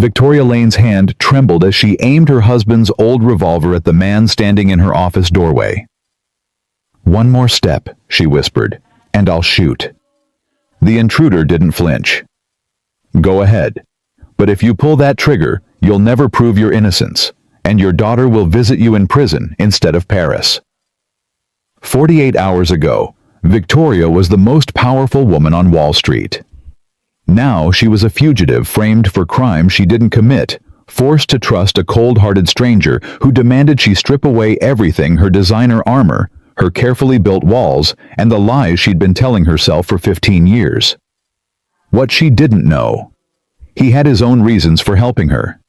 Victoria Lane's hand trembled as she aimed her husband's old revolver at the man standing in her office doorway. "One more step," she whispered, "and I'll shoot." The intruder didn't flinch. "Go ahead. But if you pull that trigger, you'll never prove your innocence, and your daughter will visit you in prison instead of Paris." 48 hours ago, Victoria was the most powerful woman on Wall Street. Now she was a fugitive framed for crimes she didn't commit, forced to trust a cold-hearted stranger who demanded she strip away everything: her designer armor, her carefully built walls, and the lies she'd been telling herself for 15 years. What she didn't know: he had his own reasons for helping her,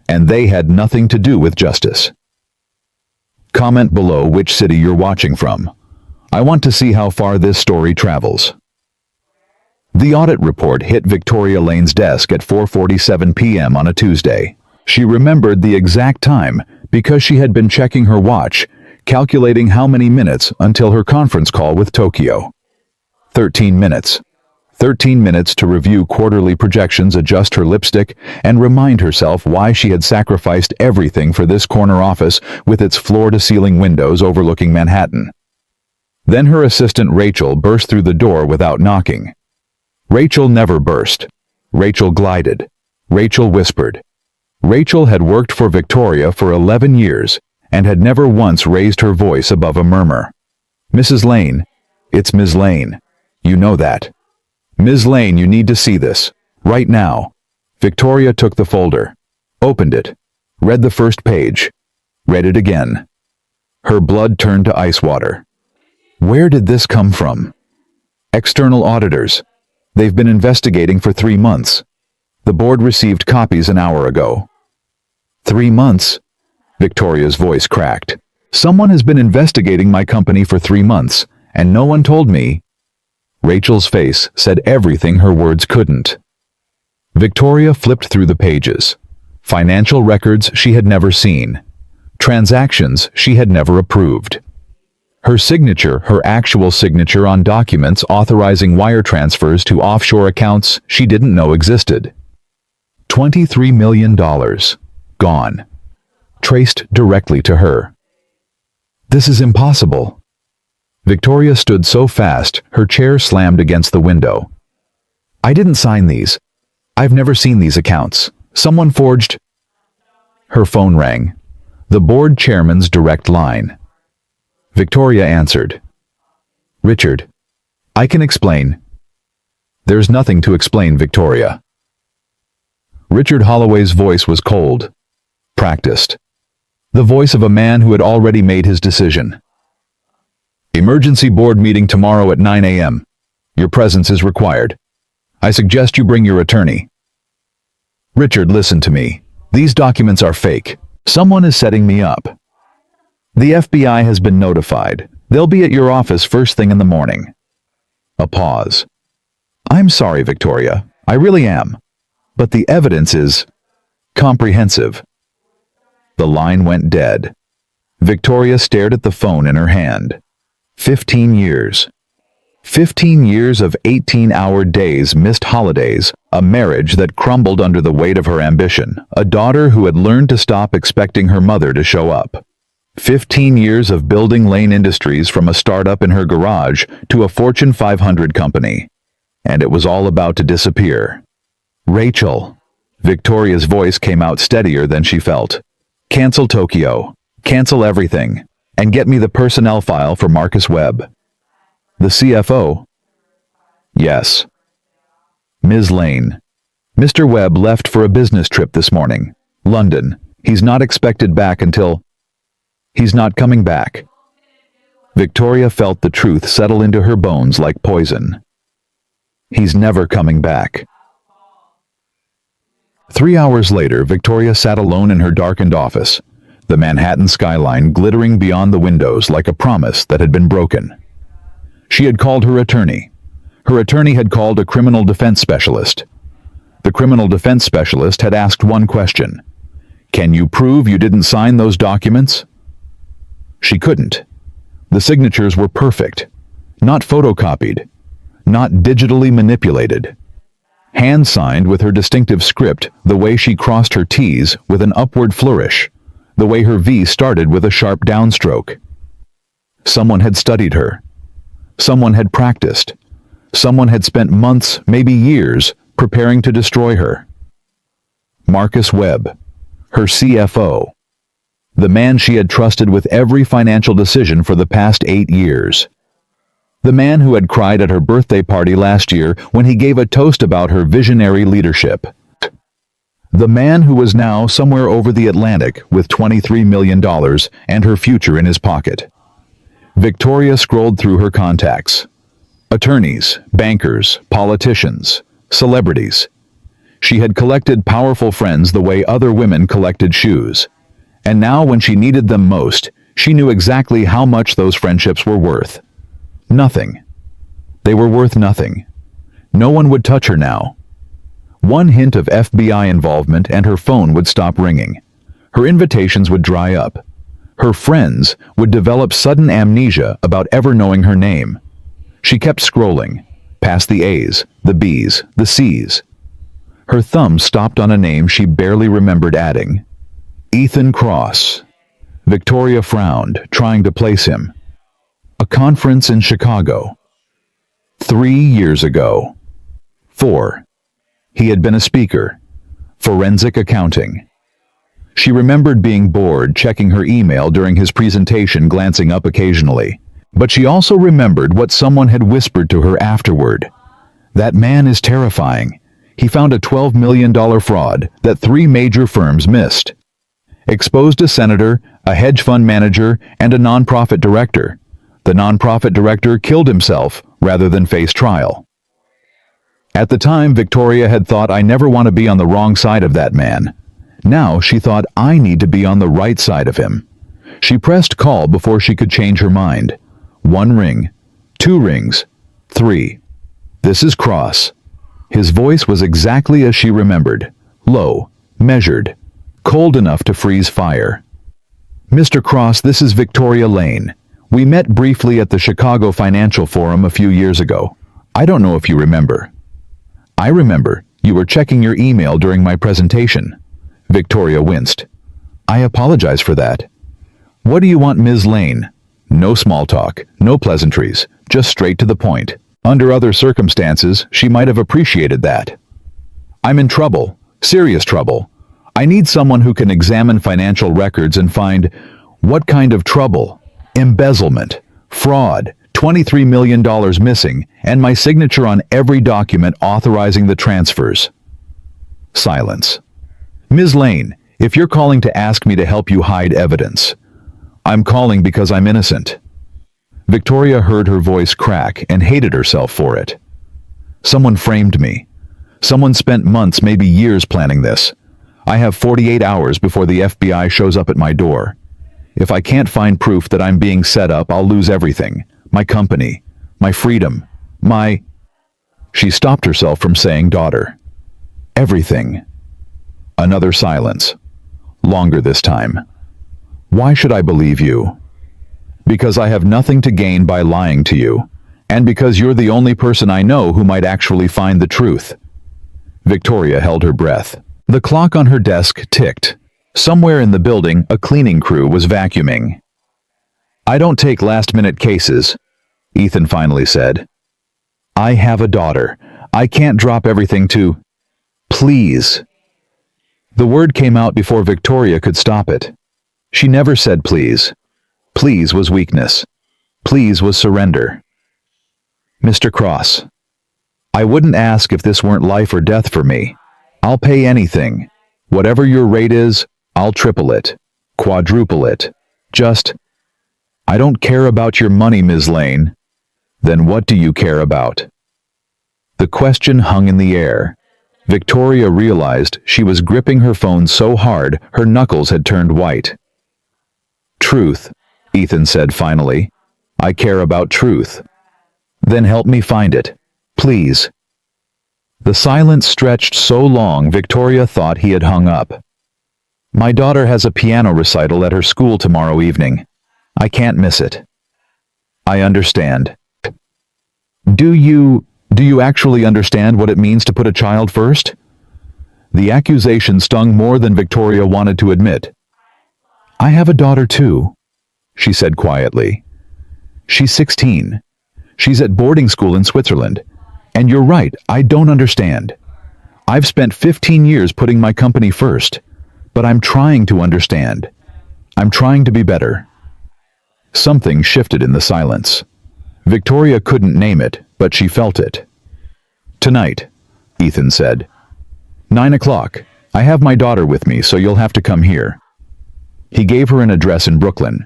and they had nothing to do with justice. Comment below which city you're watching from. I want to see how far this story travels. The audit report hit Victoria Lane's desk at 4:47 p.m. on a Tuesday. She remembered the exact time because she had been checking her watch, calculating how many minutes until her conference call with Tokyo. 13 minutes. 13 minutes to review quarterly projections, adjust her lipstick, and remind herself why she had sacrificed everything for this corner office with its floor-to-ceiling windows overlooking Manhattan. Then her assistant Rachel burst through the door without knocking. Rachel never burst. Rachel glided. Rachel whispered. Rachel had worked for Victoria for 11 years and had never once raised her voice above a murmur. "Mrs. Lane, it's Ms. Lane. You know that. Ms. Lane, you need to see this. Right now." Victoria took the folder, opened it, read the first page, read it again. Her blood turned to ice water. Where did this come from? External auditors. They've been investigating for 3 months. The board received copies an hour ago. 3 months? Victoria's voice cracked. Someone has been investigating my company for 3 months, and no one told me. Rachel's face said everything her words couldn't. Victoria flipped through the pages. Financial records she had never seen. Transactions she had never approved. Her signature, her actual signature on documents authorizing wire transfers to offshore accounts she didn't know existed. $23 million. Gone. Traced directly to her. This is impossible. Victoria stood so fast, her chair slammed against the window. I didn't sign these. I've never seen these accounts. Someone forged. Her phone rang. The board chairman's direct line. Victoria answered. Richard. I can explain. There's nothing to explain, Victoria. Richard Holloway's voice was cold. Practiced. The voice of a man who had already made his decision. Emergency board meeting tomorrow at 9 a.m. Your presence is required. I suggest you bring your attorney. Richard, listen to me. These documents are fake. Someone is setting me up. The FBI has been notified. They'll be at your office first thing in the morning. A pause. I'm sorry, Victoria. I really am. But the evidence is comprehensive. The line went dead. Victoria stared at the phone in her hand. 15 years. 15 years of 18-hour days, missed holidays, a marriage that crumbled under the weight of her ambition, a daughter who had learned to stop expecting her mother to show up. 15 years of building Lane Industries from a startup in her garage to a Fortune 500 company. And it was all about to disappear. Rachel. Victoria's voice came out steadier than she felt. Cancel Tokyo. Cancel everything. And get me the personnel file for Marcus Webb. The CFO? Yes. Ms. Lane. Mr. Webb left for a business trip this morning. London. He's not expected back until... He's not coming back. Victoria felt the truth settle into her bones like poison. He's never coming back. 3 hours later, Victoria sat alone in her darkened office, the Manhattan skyline glittering beyond the windows like a promise that had been broken. She had called her attorney. Her attorney had called a criminal defense specialist. The criminal defense specialist had asked one question. Can you prove you didn't sign those documents? She couldn't. The signatures were perfect, not photocopied, not digitally manipulated. hand-signed with her distinctive script, the way she crossed her T's with an upward flourish, the way her V started with a sharp downstroke. Someone had studied her. Someone had practiced. Someone had spent months, maybe years, preparing to destroy her. Marcus Webb, her CFO, the man she had trusted with every financial decision for the past 8 years. The man who had cried at her birthday party last year when he gave a toast about her visionary leadership. The man who was now somewhere over the Atlantic with $23 million and her future in his pocket. Victoria scrolled through her contacts. Attorneys, bankers, politicians, celebrities. She had collected powerful friends the way other women collected shoes. And now when she needed them most, she knew exactly how much those friendships were worth. Nothing. They were worth nothing. No one would touch her now. One hint of FBI involvement and her phone would stop ringing. Her invitations would dry up. Her friends would develop sudden amnesia about ever knowing her name. She kept scrolling, past the A's, the B's, the C's. Her thumb stopped on a name she barely remembered adding. Ethan Cross. Victoria frowned, trying to place him. A conference in Chicago. 3 years ago. 4. He had been a speaker. Forensic accounting. She remembered being bored, checking her email during his presentation, glancing up occasionally. But she also remembered what someone had whispered to her afterward. That man is terrifying. He found a $12 million fraud that 3 major firms missed. Exposed a senator, a hedge fund manager, and a nonprofit director. The nonprofit director killed himself rather than face trial. At the time, Victoria had thought, I never want to be on the wrong side of that man. Now she thought, I need to be on the right side of him. She pressed call before she could change her mind. 1 ring, 2 rings, 3. This is Cross. His voice was exactly as she remembered. Low, measured, cold enough to freeze fire. Mr. Cross, this is Victoria Lane. We met briefly at the Chicago Financial Forum a few years ago. I don't know if you remember. I remember. You were checking your email during my presentation. Victoria winced. I apologize for that. What do you want, Ms. Lane? No small talk, no pleasantries, just straight to the point. Under other circumstances, she might have appreciated that. I'm in trouble, serious trouble. I need someone who can examine financial records and find what kind of trouble. Embezzlement, fraud, $23 million missing, and my signature on every document authorizing the transfers. Silence. Ms. Lane, if you're calling to ask me to help you hide evidence, I'm calling because I'm innocent. Victoria heard her voice crack and hated herself for it. Someone framed me. Someone spent months, maybe years planning this. I have 48 hours before the FBI shows up at my door. If I can't find proof that I'm being set up, I'll lose everything. My company, my freedom, my... She stopped herself from saying daughter. Everything. Another silence. Longer this time. Why should I believe you? Because I have nothing to gain by lying to you, and because you're the only person I know who might actually find the truth. Victoria held her breath. The clock on her desk ticked. Somewhere in the building, a cleaning crew was vacuuming. I don't take last-minute cases, Ethan finally said. I have a daughter. I can't drop everything to... Please. The word came out before Victoria could stop it. She never said please. Please was weakness. Please was surrender. Mr. Cross. I wouldn't ask if this weren't life or death for me. I'll pay anything. Whatever your rate is, I'll triple it, quadruple it. Just, I don't care about your money, Ms. Lane. Then what do you care about? The question hung in the air. Victoria realized she was gripping her phone so hard her knuckles had turned white. Truth, Ethan said finally. I care about truth. Then help me find it, please. The silence stretched so long Victoria thought he had hung up. My daughter has a piano recital at her school tomorrow evening. I can't miss it. I understand. Do Do you actually understand what it means to put a child first? The accusation stung more than Victoria wanted to admit. I have a daughter too, she said quietly. She's 16. She's at boarding school in Switzerland. And you're right, I don't understand. I've spent 15 years putting my company first, but I'm trying to understand. I'm trying to be better. Something shifted in the silence. Victoria couldn't name it, but she felt it. Tonight, Ethan said. 9 o'clock. I have my daughter with me, so you'll have to come here. He gave her an address in Brooklyn.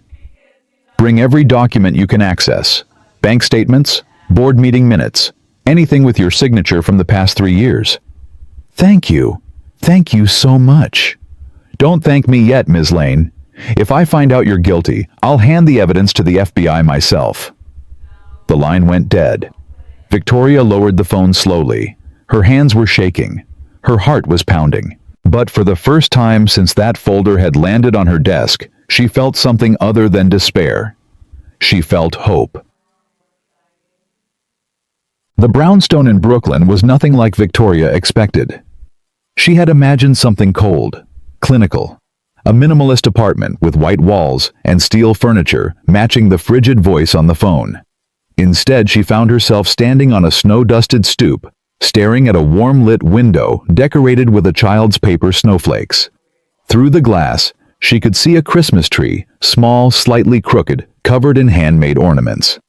Bring every document you can access. Bank statements, board meeting minutes, anything with your signature from the past 3 years. Thank you. Thank you so much. Don't thank me yet, Ms. Lane. If I find out you're guilty, I'll hand the evidence to the FBI myself. The line went dead. Victoria lowered the phone slowly. Her hands were shaking. Her heart was pounding. But for the first time since that folder had landed on her desk, she felt something other than despair. She felt hope. The brownstone in Brooklyn was nothing like Victoria expected. She had imagined something cold, clinical. A minimalist apartment with white walls and steel furniture matching the frigid voice on the phone. Instead, she found herself standing on a snow-dusted stoop, staring at a warm-lit window decorated with a child's paper snowflakes. Through the glass, she could see a Christmas tree, small, slightly crooked, covered in handmade ornaments.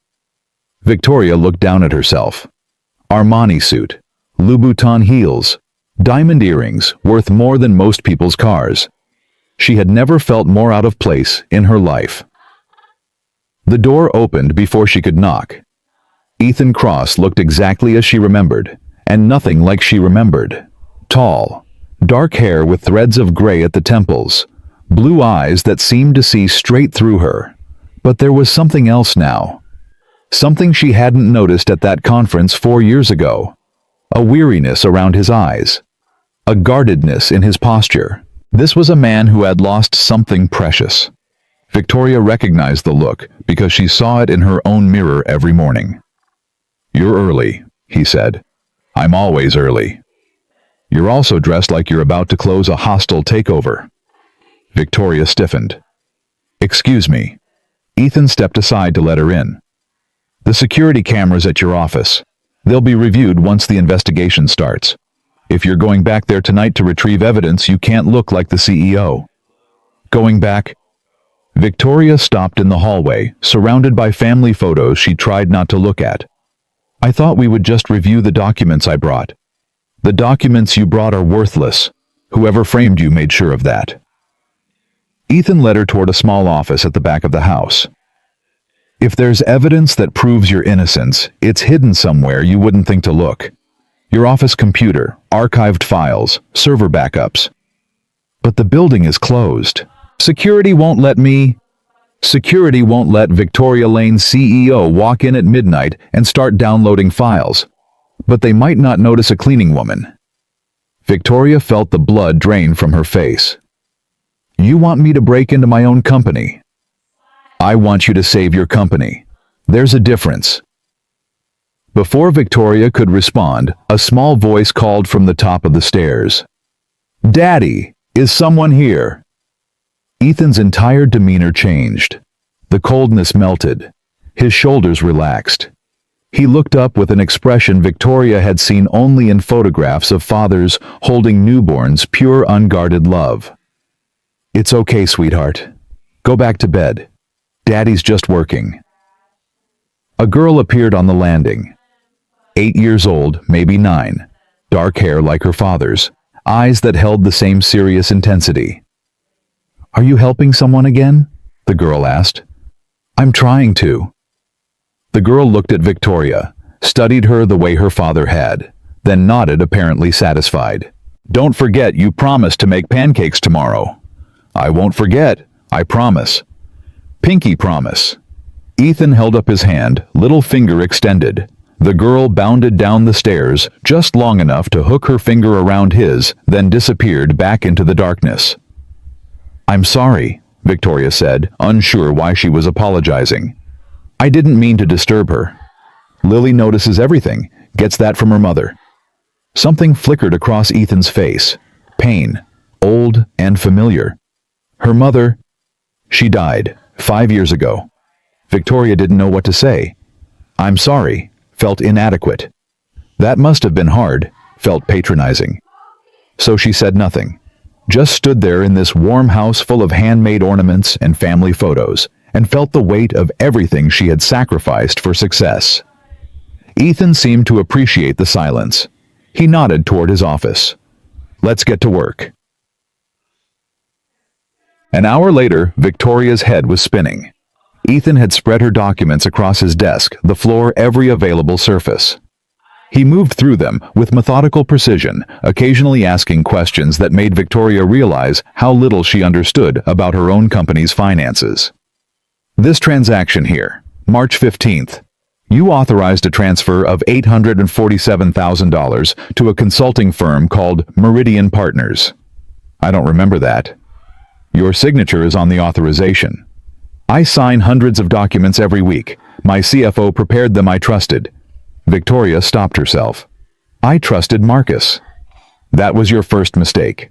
Victoria looked down at herself. Armani suit, Louboutin heels, diamond earrings worth more than most people's cars. She had never felt more out of place in her life. The door opened before she could knock. Ethan Cross looked exactly as she remembered, and nothing like she remembered. Tall, dark hair with threads of gray at the temples, blue eyes that seemed to see straight through her. But there was something else now. Something she hadn't noticed at that conference 4 years ago. A weariness around his eyes. A guardedness in his posture. This was a man who had lost something precious. Victoria recognized the look because she saw it in her own mirror every morning. You're early, he said. I'm always early. You're also dressed like you're about to close a hostile takeover. Victoria stiffened. Excuse me. Ethan stepped aside to let her in. The security cameras at your office. They'll be reviewed once the investigation starts. If you're going back there tonight to retrieve evidence, you can't look like the CEO. Going back? Victoria stopped in the hallway, surrounded by family photos she tried not to look at. I thought we would just review the documents I brought. The documents you brought are worthless. Whoever framed you made sure of that. Ethan led her toward a small office at the back of the house. If there's evidence that proves your innocence, it's hidden somewhere you wouldn't think to look. Your office computer, archived files, server backups. But the building is closed. Security won't let Victoria Lane's CEO walk in at midnight and start downloading files. But they might not notice a cleaning woman. Victoria felt the blood drain from her face. You want me to break into my own company? I want you to save your company. There's a difference. Before Victoria could respond, a small voice called from the top of the stairs. Daddy, is someone here? Ethan's entire demeanor changed. The coldness melted. His shoulders relaxed. He looked up with an expression Victoria had seen only in photographs of fathers holding newborns, pure unguarded love. It's okay, sweetheart. Go back to bed. Daddy's just working. A girl appeared on the landing. 8 years old, maybe 9. Dark hair like her father's. Eyes that held the same serious intensity. Are you helping someone again? The girl asked. I'm trying to. The girl looked at Victoria, studied her the way her father had, then nodded, apparently satisfied. Don't forget you promised to make pancakes tomorrow. I won't forget, I promise. Pinky promise. Ethan held up his hand, little finger extended. The girl bounded down the stairs just long enough to hook her finger around his, then disappeared back into the darkness. I'm sorry, Victoria said, unsure why she was apologizing. I didn't mean to disturb her. Lily notices everything. Gets that from her mother. Something flickered across Ethan's face. Pain. Old and familiar. Her mother, she died 5 years ago. Victoria didn't know what to say. I'm sorry, felt inadequate. That must have been hard, felt patronizing. So she said nothing. Just stood there in this warm house full of handmade ornaments and family photos, and felt the weight of everything she had sacrificed for success. Ethan seemed to appreciate the silence. He nodded toward his office. Let's get to work. An hour later, Victoria's head was spinning. Ethan had spread her documents across his desk, the floor every available surface. He moved through them with methodical precision, occasionally asking questions that made Victoria realize how little she understood about her own company's finances. This transaction here, March 15th. You authorized a transfer of $847,000 to a consulting firm called Meridian Partners. I don't remember that. Your signature is on the authorization. I sign hundreds of documents every week. My CFO prepared them. I trusted. Victoria stopped herself. I trusted Marcus. That was your first mistake.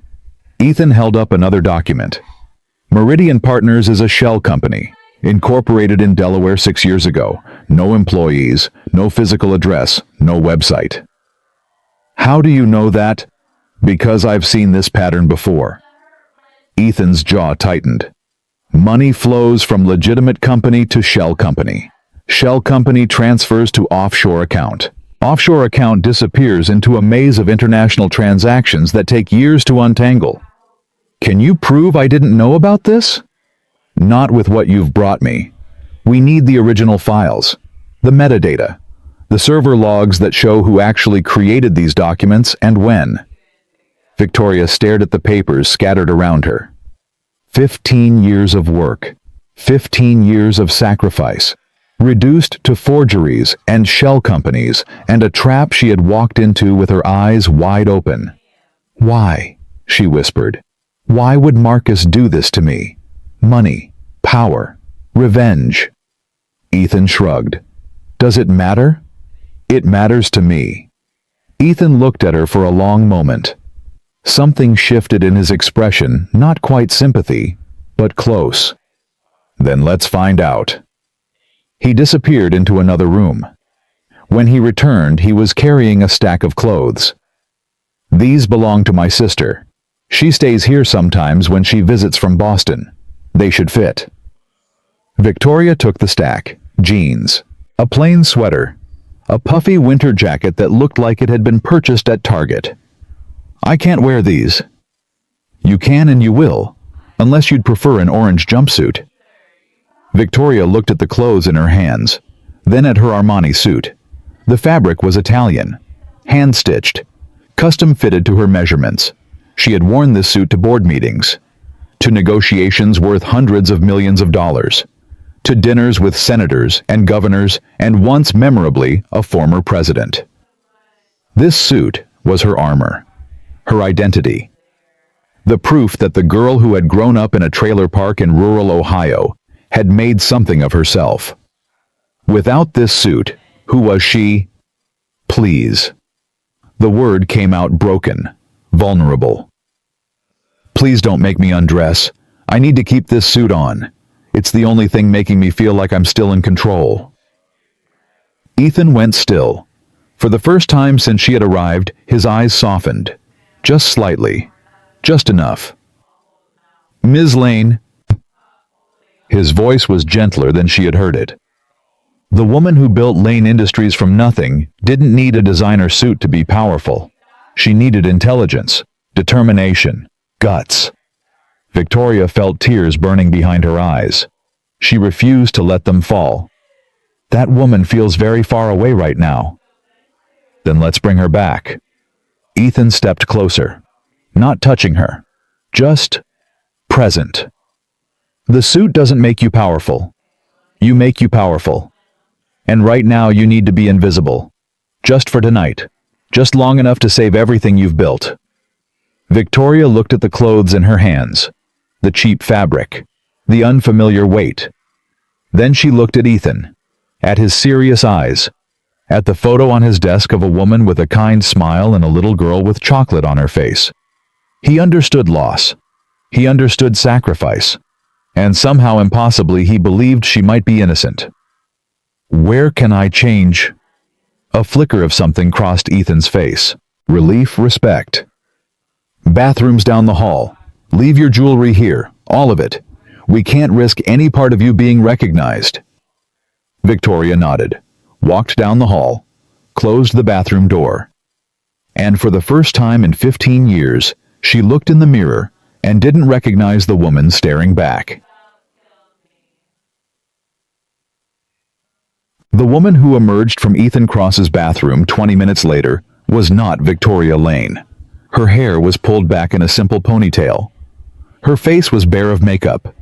Ethan held up another document. Meridian Partners is a shell company, incorporated in Delaware 6 years ago. No employees, no physical address, no website. How do you know that? Because I've seen this pattern before. Ethan's jaw tightened. Money flows from legitimate company to shell company. Shell company transfers to offshore account. Offshore account disappears into a maze of international transactions that take years to untangle. Can you prove I didn't know about this? Not with what you've brought me. We need the original files, the metadata, the server logs that show who actually created these documents and when. Victoria stared at the papers scattered around her. 15 years of work, 15 years of sacrifice, reduced to forgeries and shell companies, and a trap she had walked into with her eyes wide open. Why? She whispered. Why would Marcus do this to me? Money, power, revenge. Ethan shrugged. Does it matter? It matters to me. Ethan looked at her for a long moment. Something shifted in his expression, not quite sympathy, but close. Then let's find out. He disappeared into another room. When he returned, he was carrying a stack of clothes. These belong to my sister. She stays here sometimes when she visits from Boston. They should fit. Victoria took the stack. Jeans, a plain sweater, a puffy winter jacket that looked like it had been purchased at Target. I can't wear these. You can and you will, unless you'd prefer an orange jumpsuit. Victoria looked at the clothes in her hands, then at her Armani suit. The fabric was Italian, hand-stitched, custom-fitted to her measurements. She had worn this suit to board meetings, to negotiations worth hundreds of millions of dollars, to dinners with senators and governors, and once memorably, a former president. This suit was her armor, her identity. The proof that the girl who had grown up in a trailer park in rural Ohio had made something of herself. Without this suit, who was she? Please. The word came out broken, vulnerable. Please don't make me undress. I need to keep this suit on. It's the only thing making me feel like I'm still in control. Ethan went still. For the first time since she had arrived, his eyes softened. Just slightly. Just enough. Ms. Lane. His voice was gentler than she had heard it. The woman who built Lane Industries from nothing didn't need a designer suit to be powerful. She needed intelligence, determination, guts. Victoria felt tears burning behind her eyes. She refused to let them fall. That woman feels very far away right now. Then let's bring her back. Ethan stepped closer, not touching her, just present. The suit doesn't make you powerful. You make you powerful. And right now you need to be invisible. Just for tonight. Just long enough to save everything you've built. Victoria looked at the clothes in her hands. The cheap fabric. The unfamiliar weight. Then she looked at Ethan. At his serious eyes. at the photo on his desk of a woman with a kind smile and a little girl with chocolate on her face. He understood loss. He understood sacrifice. And somehow impossibly he believed she might be innocent. Where can I change? A flicker of something crossed Ethan's face. Relief, respect. Bathrooms down the hall. Leave your jewelry here, all of it. We can't risk any part of you being recognized. Victoria nodded, walked down the hall, closed the bathroom door. And for the first time in 15 years, she looked in the mirror and didn't recognize the woman staring back. The woman who emerged from Ethan Cross's bathroom 20 minutes later was not Victoria Lane. Her hair was pulled back in a simple ponytail. Her face was bare of makeup.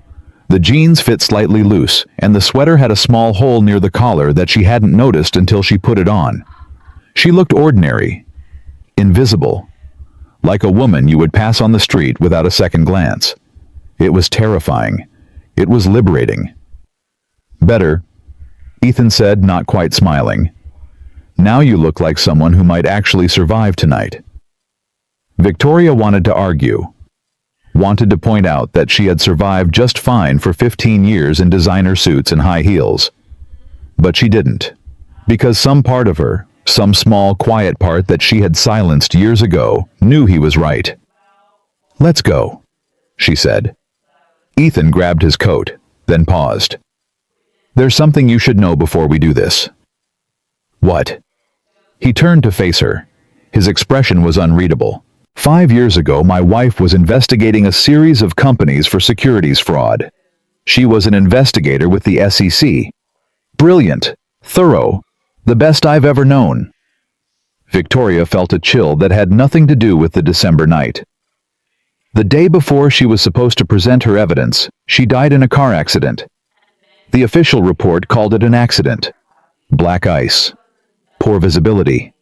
The jeans fit slightly loose, and the sweater had a small hole near the collar that she hadn't noticed until she put it on. She looked ordinary, invisible, like a woman you would pass on the street without a second glance. It was terrifying. It was liberating. Better, Ethan said, not quite smiling. Now you look like someone who might actually survive tonight. Victoria wanted to argue, wanted to point out that she had survived just fine for 15 years in designer suits and high heels. But she didn't, because some part of her, some small, quiet part that she had silenced years ago, knew he was right. Let's go, she said. Ethan grabbed his coat, then paused. There's something you should know before we do this. What? He turned to face her. His expression was unreadable. 5 years ago, my wife was investigating a series of companies for securities fraud. She was an investigator with the SEC. Brilliant, thorough, the best I've ever known. Victoria felt a chill that had nothing to do with the December night. The day before she was supposed to present her evidence, she died in a car accident. The official report called it an accident. Black ice. Poor visibility.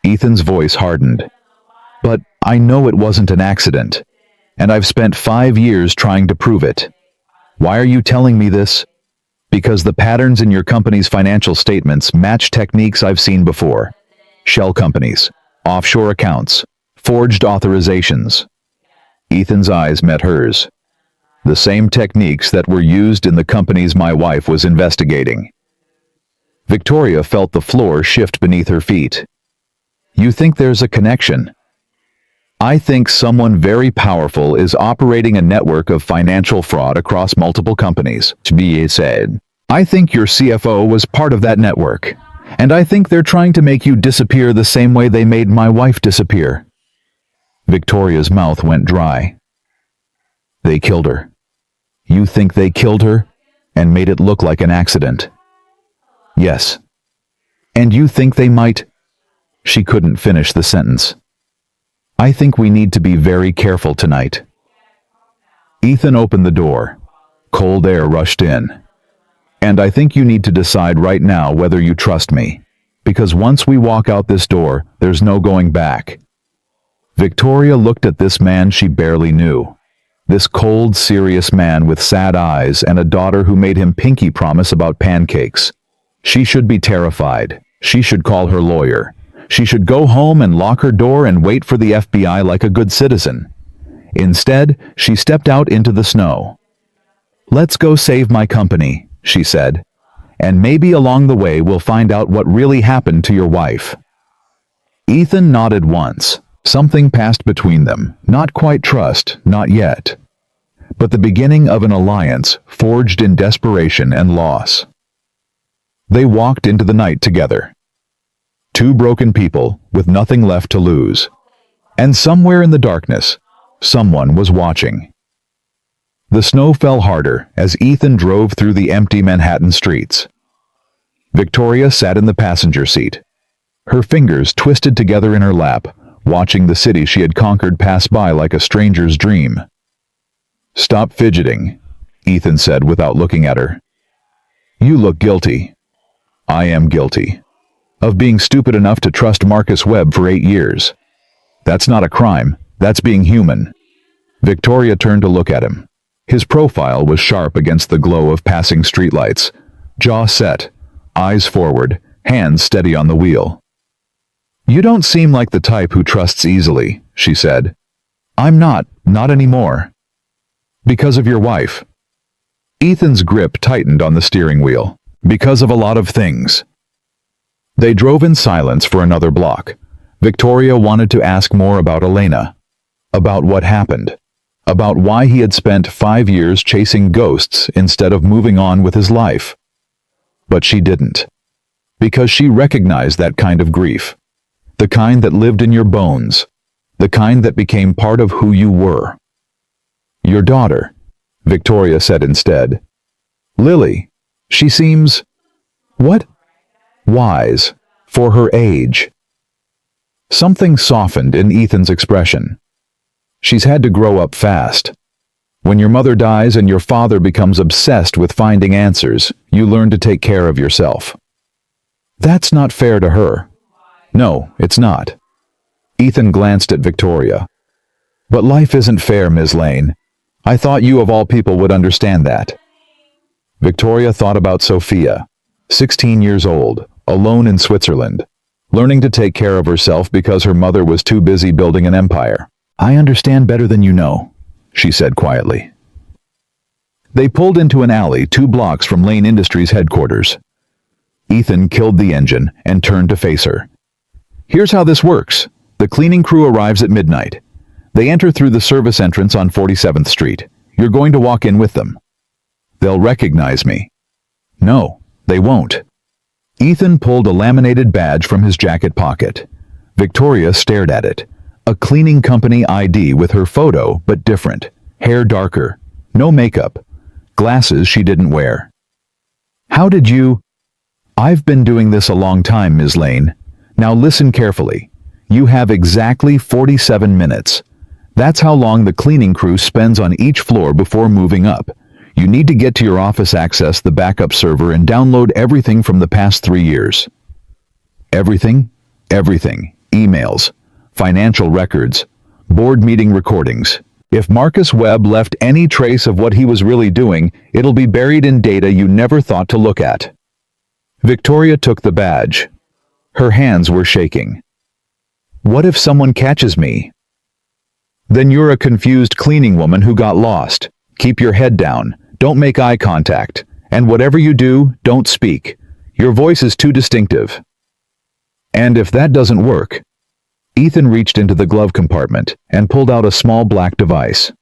Ethan's voice hardened. But I know it wasn't an accident, and I've spent 5 years trying to prove it. Why are you telling me this? Because the patterns in your company's financial statements match techniques I've seen before. Shell companies, offshore accounts, forged authorizations. Ethan's eyes met hers. The same techniques that were used in the companies my wife was investigating. Victoria felt the floor shift beneath her feet. You think there's a connection? I think someone very powerful is operating a network of financial fraud across multiple companies, T.B.A. said. I think your CFO was part of that network, and I think they're trying to make you disappear the same way they made my wife disappear. Victoria's mouth went dry. They killed her. You think they killed her and made it look like an accident? Yes. And you think they might? She couldn't finish the sentence. I think we need to be very careful tonight. Ethan opened the door. Cold air rushed in. And I think you need to decide right now whether you trust me, because once we walk out this door, there's no going back. Victoria looked at this man she barely knew. This cold, serious man with sad eyes and a daughter who made him pinky promise about pancakes. She should be terrified. She should call her lawyer. She should go home and lock her door and wait for the FBI like a good citizen. Instead, she stepped out into the snow. Let's go save my company, she said. And maybe along the way we'll find out what really happened to your wife. Ethan nodded once. Something passed between them. Not quite trust, not yet. But the beginning of an alliance forged in desperation and loss. They walked into the night together. Two broken people with nothing left to lose. And somewhere in the darkness, someone was watching. The snow fell harder as Ethan drove through the empty Manhattan streets. Victoria sat in the passenger seat. Her fingers twisted together in her lap, watching the city she had conquered pass by like a stranger's dream. Stop fidgeting, Ethan said without looking at her. You look guilty. I am guilty. Of being stupid enough to trust Marcus Webb for 8 years. That's not a crime, that's being human. Victoria turned to look at him. His profile was sharp against the glow of passing streetlights. Jaw set, eyes forward, hands steady on the wheel. "You don't seem like the type who trusts easily," she said. "I'm not anymore." "Because of your wife." Ethan's grip tightened on the steering wheel. "Because of a lot of things." They drove in silence for another block. Victoria wanted to ask more about Elena, about what happened, about why he had spent 5 years chasing ghosts instead of moving on with his life. But she didn't, because she recognized that kind of grief, the kind that lived in your bones, the kind that became part of who you were. "Your daughter," Victoria said instead. "Lily, she seems, what? Wise, for her age." Something softened in Ethan's expression. "She's had to grow up fast. When your mother dies and your father becomes obsessed with finding answers, you learn to take care of yourself." "That's not fair to her." "No, it's not." Ethan glanced at Victoria. "But life isn't fair, Ms. Lane. I thought you of all people would understand that." Victoria thought about Sophia, 16 years old, alone in Switzerland, learning to take care of herself because her mother was too busy building an empire. "I understand better than you know," she said quietly. They pulled into an alley 2 blocks from Lane Industries headquarters. Ethan killed the engine and turned to face her. "Here's how this works. The cleaning crew arrives at midnight. They enter through the service entrance on 47th Street. You're going to walk in with them. They'll recognize me." "No, they won't." Ethan pulled a laminated badge from his jacket pocket. Victoria stared at it. A cleaning company ID with her photo, but different. Hair darker. No makeup. Glasses she didn't wear. "How did you—" "I've been doing this a long time, Ms. Lane. Now listen carefully. You have exactly 47 minutes. That's how long the cleaning crew spends on each floor before moving up. You need to get to your office, access the backup server, and download everything from the past 3 years. Everything? Everything. Emails, financial records, board meeting recordings. If Marcus Webb left any trace of what he was really doing, it'll be buried in data you never thought to look at." Victoria took the badge. Her hands were shaking. "What if someone catches me?" "Then you're a confused cleaning woman who got lost. Keep your head down. Don't make eye contact. And whatever you do, don't speak. Your voice is too distinctive." "And if that doesn't work?" Ethan reached into the glove compartment and pulled out a small black device.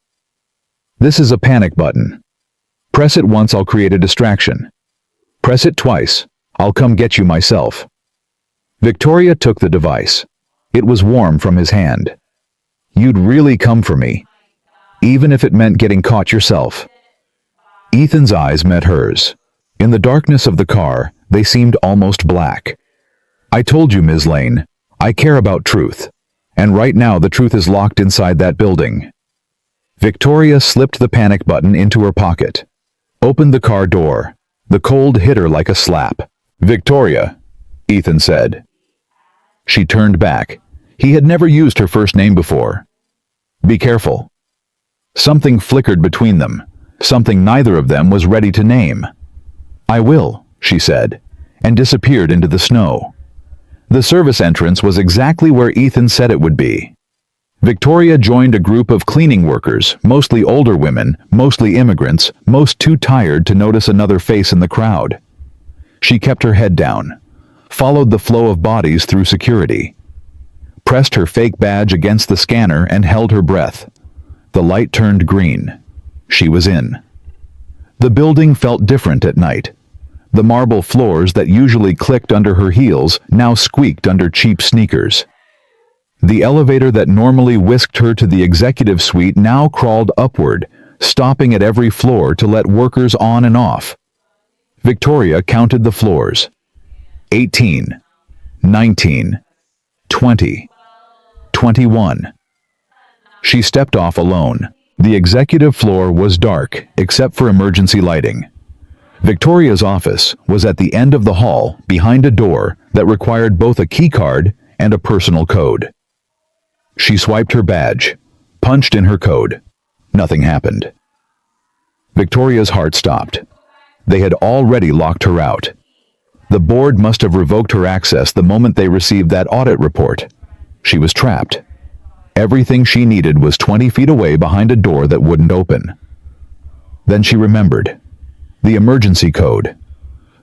"This is a panic button. Press it once, I'll create a distraction. Press it twice, I'll come get you myself." Victoria took the device. It was warm from his hand. "You'd really come for me, even if it meant getting caught yourself." Ethan's eyes met hers. In the darkness of the car, they seemed almost black. "I told you, Ms. Lane, I care about truth. And right now the truth is locked inside that building." Victoria slipped the panic button into her pocket. Opened the car door. The cold hit her like a slap. "Victoria," Ethan said. She turned back. He had never used her first name before. "Be careful." Something flickered between them, something neither of them was ready to name. "I will," she said, and disappeared into the snow. The service entrance was exactly where Ethan said it would be. Victoria joined a group of cleaning workers, mostly older women, mostly immigrants, most too tired to notice another face in the crowd. She kept her head down, followed the flow of bodies through security, pressed her fake badge against the scanner and held her breath. The light turned green. She was in. The building felt different at night. The marble floors that usually clicked under her heels now squeaked under cheap sneakers. The elevator that normally whisked her to the executive suite now crawled upward, stopping at every floor to let workers on and off. Victoria counted the floors. 18, 19, 20, 21. She stepped off alone. The executive floor was dark, except for emergency lighting. Victoria's office was at the end of the hall, behind a door that required both a key card and a personal code. She swiped her badge, punched in her code. Nothing happened. Victoria's heart stopped. They had already locked her out. The board must have revoked her access the moment they received that audit report. She was trapped. Everything she needed was 20 feet away behind a door that wouldn't open. Then she remembered. The emergency code.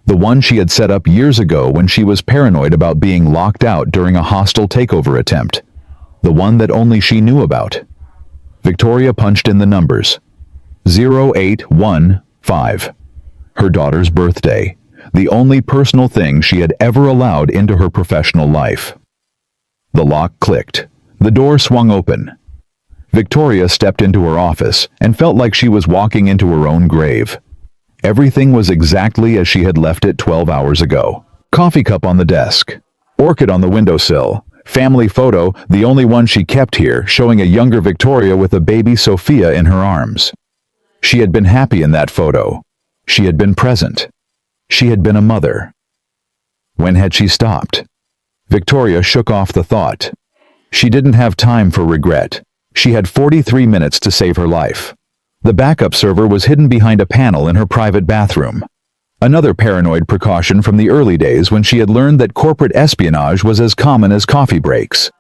The one she had set up years ago when she was paranoid about being locked out during a hostile takeover attempt. The one that only she knew about. Victoria punched in the numbers. 0815. Her daughter's birthday. The only personal thing she had ever allowed into her professional life. The lock clicked. The door swung open. Victoria stepped into her office and felt like she was walking into her own grave. Everything was exactly as she had left it 12 hours ago. Coffee cup on the desk. Orchid on the windowsill. Family photo, the only one she kept here, showing a younger Victoria with a baby Sophia in her arms. She had been happy in that photo. She had been present. She had been a mother. When had she stopped? Victoria shook off the thought. She didn't have time for regret. She had 43 minutes to save her life. The backup server was hidden behind a panel in her private bathroom. Another paranoid precaution from the early days when she had learned that corporate espionage was as common as coffee breaks.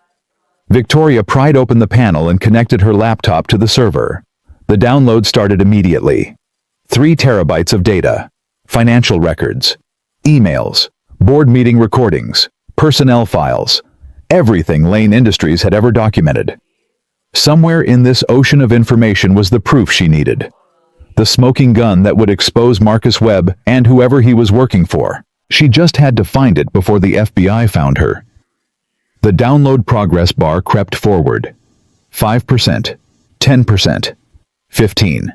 Victoria pried open the panel and connected her laptop to the server. The download started immediately. 3 terabytes of data. Financial records. Emails. Board meeting recordings. Personnel files. Everything Lane Industries had ever documented. Somewhere in this ocean of information was the proof she needed. The smoking gun that would expose Marcus Webb and whoever he was working for. She just had to find it before the FBI found her. The download progress bar crept forward. 5%, 10%, 15%.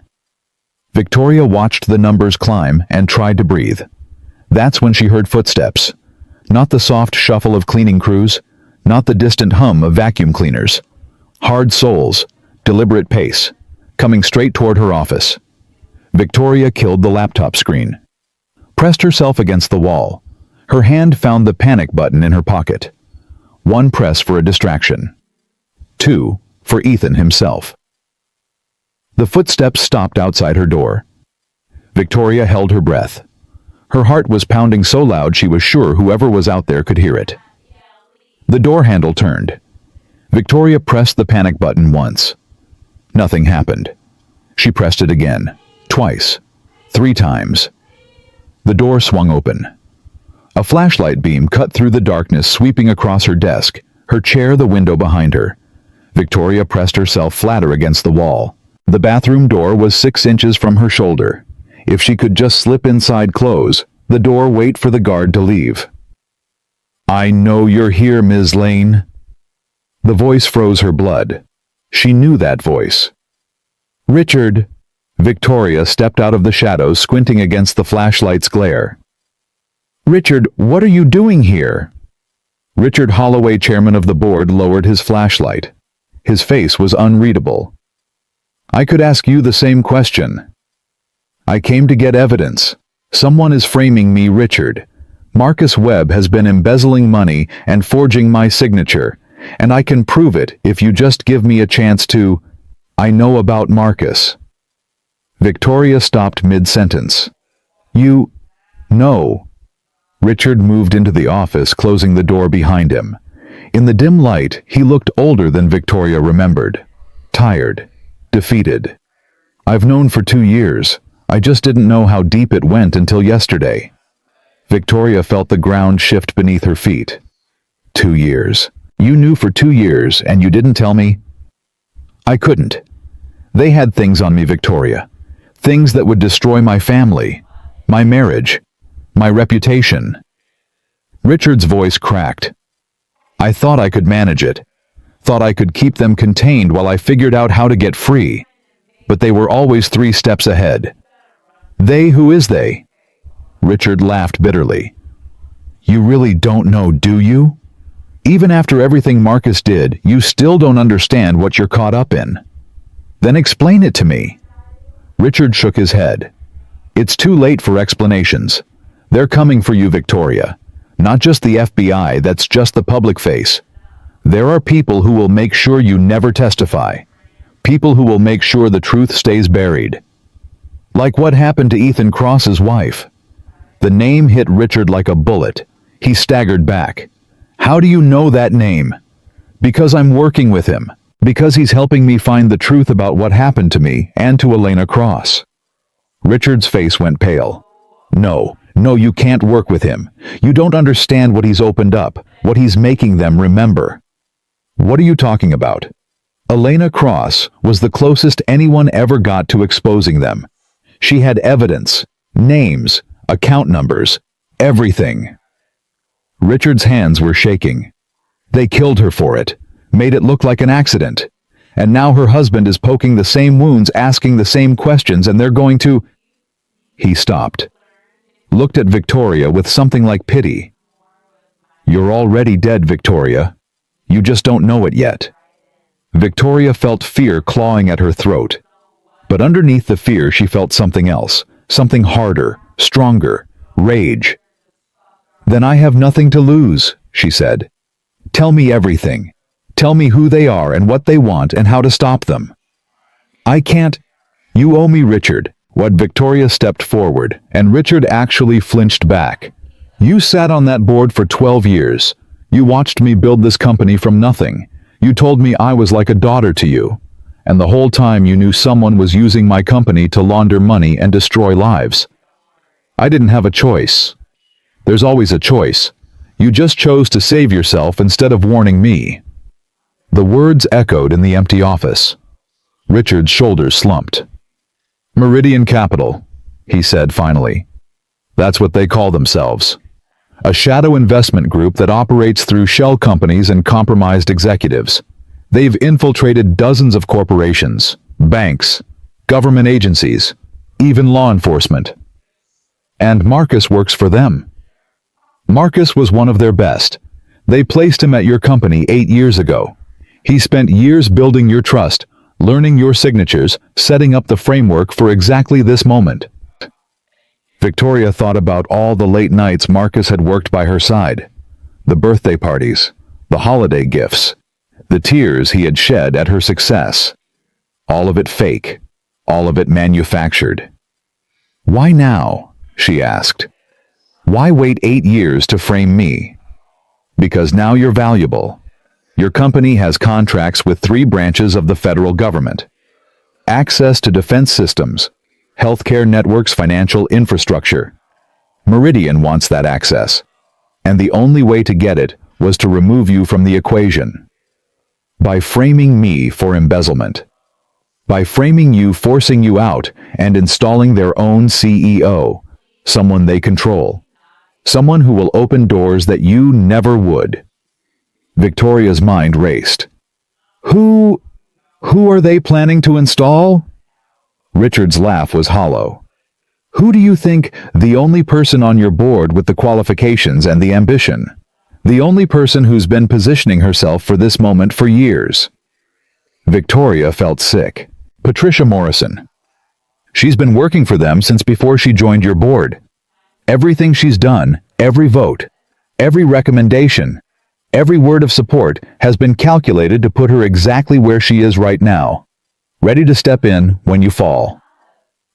Victoria watched the numbers climb and tried to breathe. That's when she heard footsteps. Not the soft shuffle of cleaning crews, not the distant hum of vacuum cleaners. Hard soles, deliberate pace, coming straight toward her office. Victoria killed the laptop screen. Pressed herself against the wall. Her hand found the panic button in her pocket. 1 press for a distraction. 2 for Ethan himself. The footsteps stopped outside her door. Victoria held her breath. Her heart was pounding so loud she was sure whoever was out there could hear it. The door handle turned. Victoria pressed the panic button once. Nothing happened. She pressed it again, twice, 3 times. The door swung open. A flashlight beam cut through the darkness, sweeping across her desk, her chair, the window behind her. Victoria pressed herself flatter against the wall. The bathroom door was 6 inches from her shoulder. If she could just slip inside, close the door, wait for the guard to leave. "I know you're here, Ms. Lane." The voice froze her blood. She knew that voice. "Richard." Victoria stepped out of the shadows, squinting against the flashlight's glare. "Richard, what are you doing here?" Richard Holloway, chairman of the board, lowered his flashlight. His face was unreadable. "I could ask you the same question." "I came to get evidence. Someone is framing me, Richard. Marcus Webb has been embezzling money and forging my signature, and I can prove it if you just give me a chance to. I know about Marcus." Victoria stopped mid-sentence. "You... no." Richard moved into the office, closing the door behind him. In the dim light, he looked older than Victoria remembered. Tired. Defeated. "I've known for 2 years. I just didn't know how deep it went until yesterday." Victoria felt the ground shift beneath her feet. 2 years. You knew for 2 years and you didn't tell me? "I couldn't. They had things on me, Victoria. Things that would destroy my family, my marriage, my reputation." Richard's voice cracked. "I thought I could manage it. Thought I could keep them contained while I figured out how to get free. But they were always 3 steps ahead." "They? Who is they?" Richard laughed bitterly. "You really don't know, do you? Even after everything Marcus did, you still don't understand what you're caught up in. Then explain it to me." Richard shook his head. "It's too late for explanations. They're coming for you, Victoria. Not just the FBI, that's just the public face. There are people who will make sure you never testify. People who will make sure the truth stays buried. Like what happened to Ethan Cross's wife. The name hit Richard like a bullet. He staggered back. How do you know that name? Because I'm working with him. Because he's helping me find the truth about what happened to me and to Elena Cross. Richard's face went pale. No, you can't work with him. You don't understand what he's opened up, what he's making them remember. What are you talking about? Elena Cross was the closest anyone ever got to exposing them. She had evidence, names, account numbers, everything. Richard's hands were shaking. They killed her for it, made it look like an accident. And now her husband is poking the same wounds, asking the same questions, and they're going to... He stopped. Looked at Victoria with something like pity. You're already dead, Victoria. You just don't know it yet. Victoria felt fear clawing at her throat. But underneath the fear she felt something else, something harder, stronger, rage. Then I have nothing to lose, she said. Tell me everything. Tell me who they are and what they want and how to stop them. I can't. You owe me, Richard. What? Victoria stepped forward, and Richard actually flinched back. You sat on that board for 12 years. You watched me build this company from nothing. You told me I was like a daughter to you. And the whole time you knew someone was using my company to launder money and destroy lives. I didn't have a choice. There's always a choice. You just chose to save yourself instead of warning me. The words echoed in the empty office. Richard's shoulders slumped. Meridian Capital, he said finally. That's what they call themselves. A shadow investment group that operates through shell companies and compromised executives. They've infiltrated dozens of corporations, banks, government agencies, even law enforcement. And Marcus works for them. Marcus was one of their best. They placed him at your company 8 years ago. He spent years building your trust, learning your signatures, setting up the framework for exactly this moment. Victoria thought about all the late nights Marcus had worked by her side, the birthday parties, the holiday gifts, the tears he had shed at her success. All of it fake, all of it manufactured. Why now? She asked. Why wait 8 years to frame me? Because now you're valuable. Your company has contracts with 3 branches of the federal government. Access to defense systems, healthcare networks, financial infrastructure. Meridian wants that access. And the only way to get it was to remove you from the equation. By framing me for embezzlement. By framing you, forcing you out, and installing their own CEO, someone they control. Someone who will open doors that you never would. Victoria's mind raced. Who are they planning to install? Richard's laugh was hollow. Who do you think? The only person on your board with the qualifications and the ambition. The only person who's been positioning herself for this moment for years. Victoria felt sick. Patricia Morrison. She's been working for them since before she joined your board. Everything she's done, every vote, every recommendation, every word of support has been calculated to put her exactly where she is right now, ready to step in when you fall.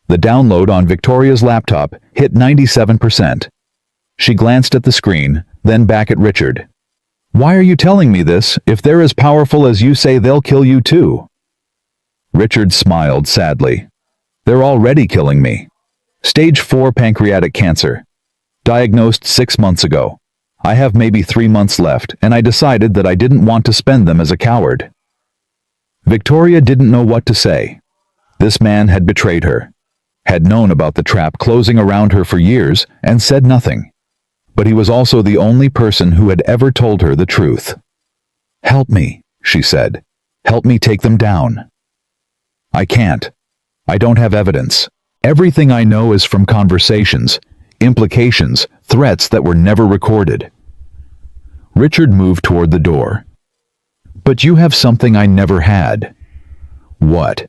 The download on Victoria's laptop hit 97%. She glanced at the screen, then back at Richard. Why are you telling me this? If they're as powerful as you say, they'll kill you too. Richard smiled sadly. They're already killing me. Stage 4 pancreatic cancer. Diagnosed 6 months ago. I have maybe 3 months left, and I decided that I didn't want to spend them as a coward. Victoria didn't know what to say. This man had betrayed her, had known about the trap closing around her for years, and said nothing. But he was also the only person who had ever told her the truth. Help me, she said. Help me take them down. I can't. I don't have evidence. Everything I know is from conversations, implications, threats that were never recorded. Richard moved toward the door. But you have something I never had. What?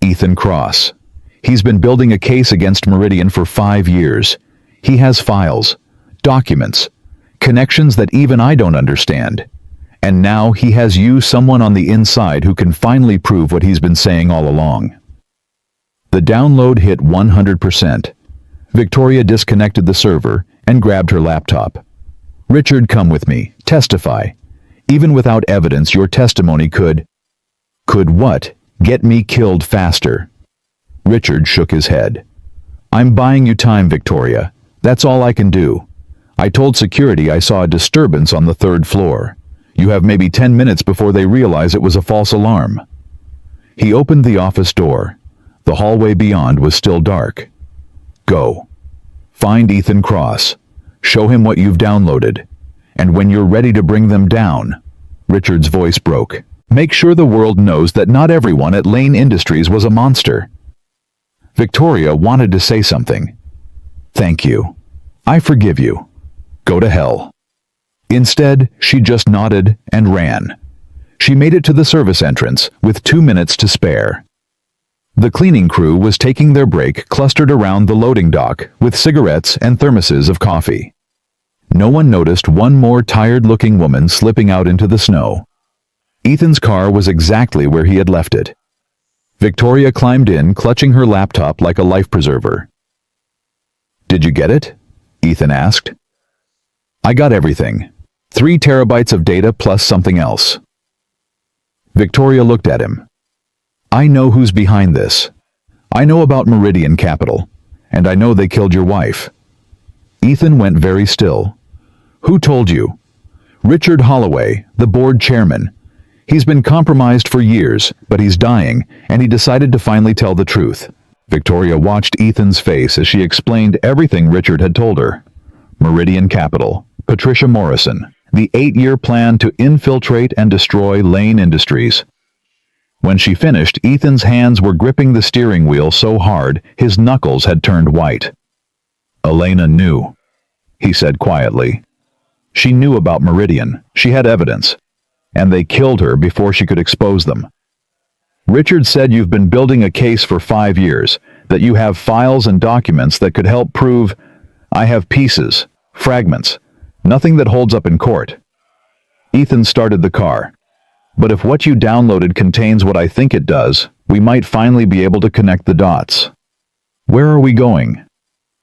Ethan Cross. He's been building a case against Meridian for 5 years. He has files, documents, connections that even I don't understand. And now he has you, someone on the inside who can finally prove what he's been saying all along. The download hit 100%. Victoria disconnected the server and grabbed her laptop. Richard, come with me. Testify. Even without evidence, your testimony could... Could what? Get me killed faster. Richard shook his head. I'm buying you time, Victoria. That's all I can do. I told security I saw a disturbance on the 3rd floor. You have maybe 10 minutes before they realize it was a false alarm. He opened the office door. The hallway beyond was still dark. Go. Find Ethan Cross. Show him what you've downloaded. And when you're ready to bring them down... Richard's voice broke. Make sure the world knows that not everyone at Lane Industries was a monster. Victoria wanted to say something. Thank you. I forgive you. Go to hell. Instead, she just nodded and ran. She made it to the service entrance with 2 minutes to spare. The cleaning crew was taking their break clustered around the loading dock with cigarettes and thermoses of coffee. No one noticed one more tired-looking woman slipping out into the snow. Ethan's car was exactly where he had left it. Victoria climbed in, clutching her laptop like a life preserver. Did you get it? Ethan asked. I got everything. 3 terabytes of data plus something else. Victoria looked at him. I know who's behind this. I know about Meridian Capital, and I know they killed your wife. Ethan went very still. Who told you? Richard Holloway, the board chairman. He's been compromised for years, but he's dying, and he decided to finally tell the truth. Victoria watched Ethan's face as she explained everything Richard had told her. Meridian Capital, Patricia Morrison, the 8-year plan to infiltrate and destroy Lane Industries. When she finished, Ethan's hands were gripping the steering wheel so hard his knuckles had turned white. Elena knew, he said quietly. She knew about Meridian. She had evidence. And they killed her before she could expose them. Richard said you've been building a case for 5 years, that you have files and documents that could help prove. I have pieces, fragments, nothing that holds up in court. Ethan started the car. But if what you downloaded contains what I think it does, we might finally be able to connect the dots. Where are we going?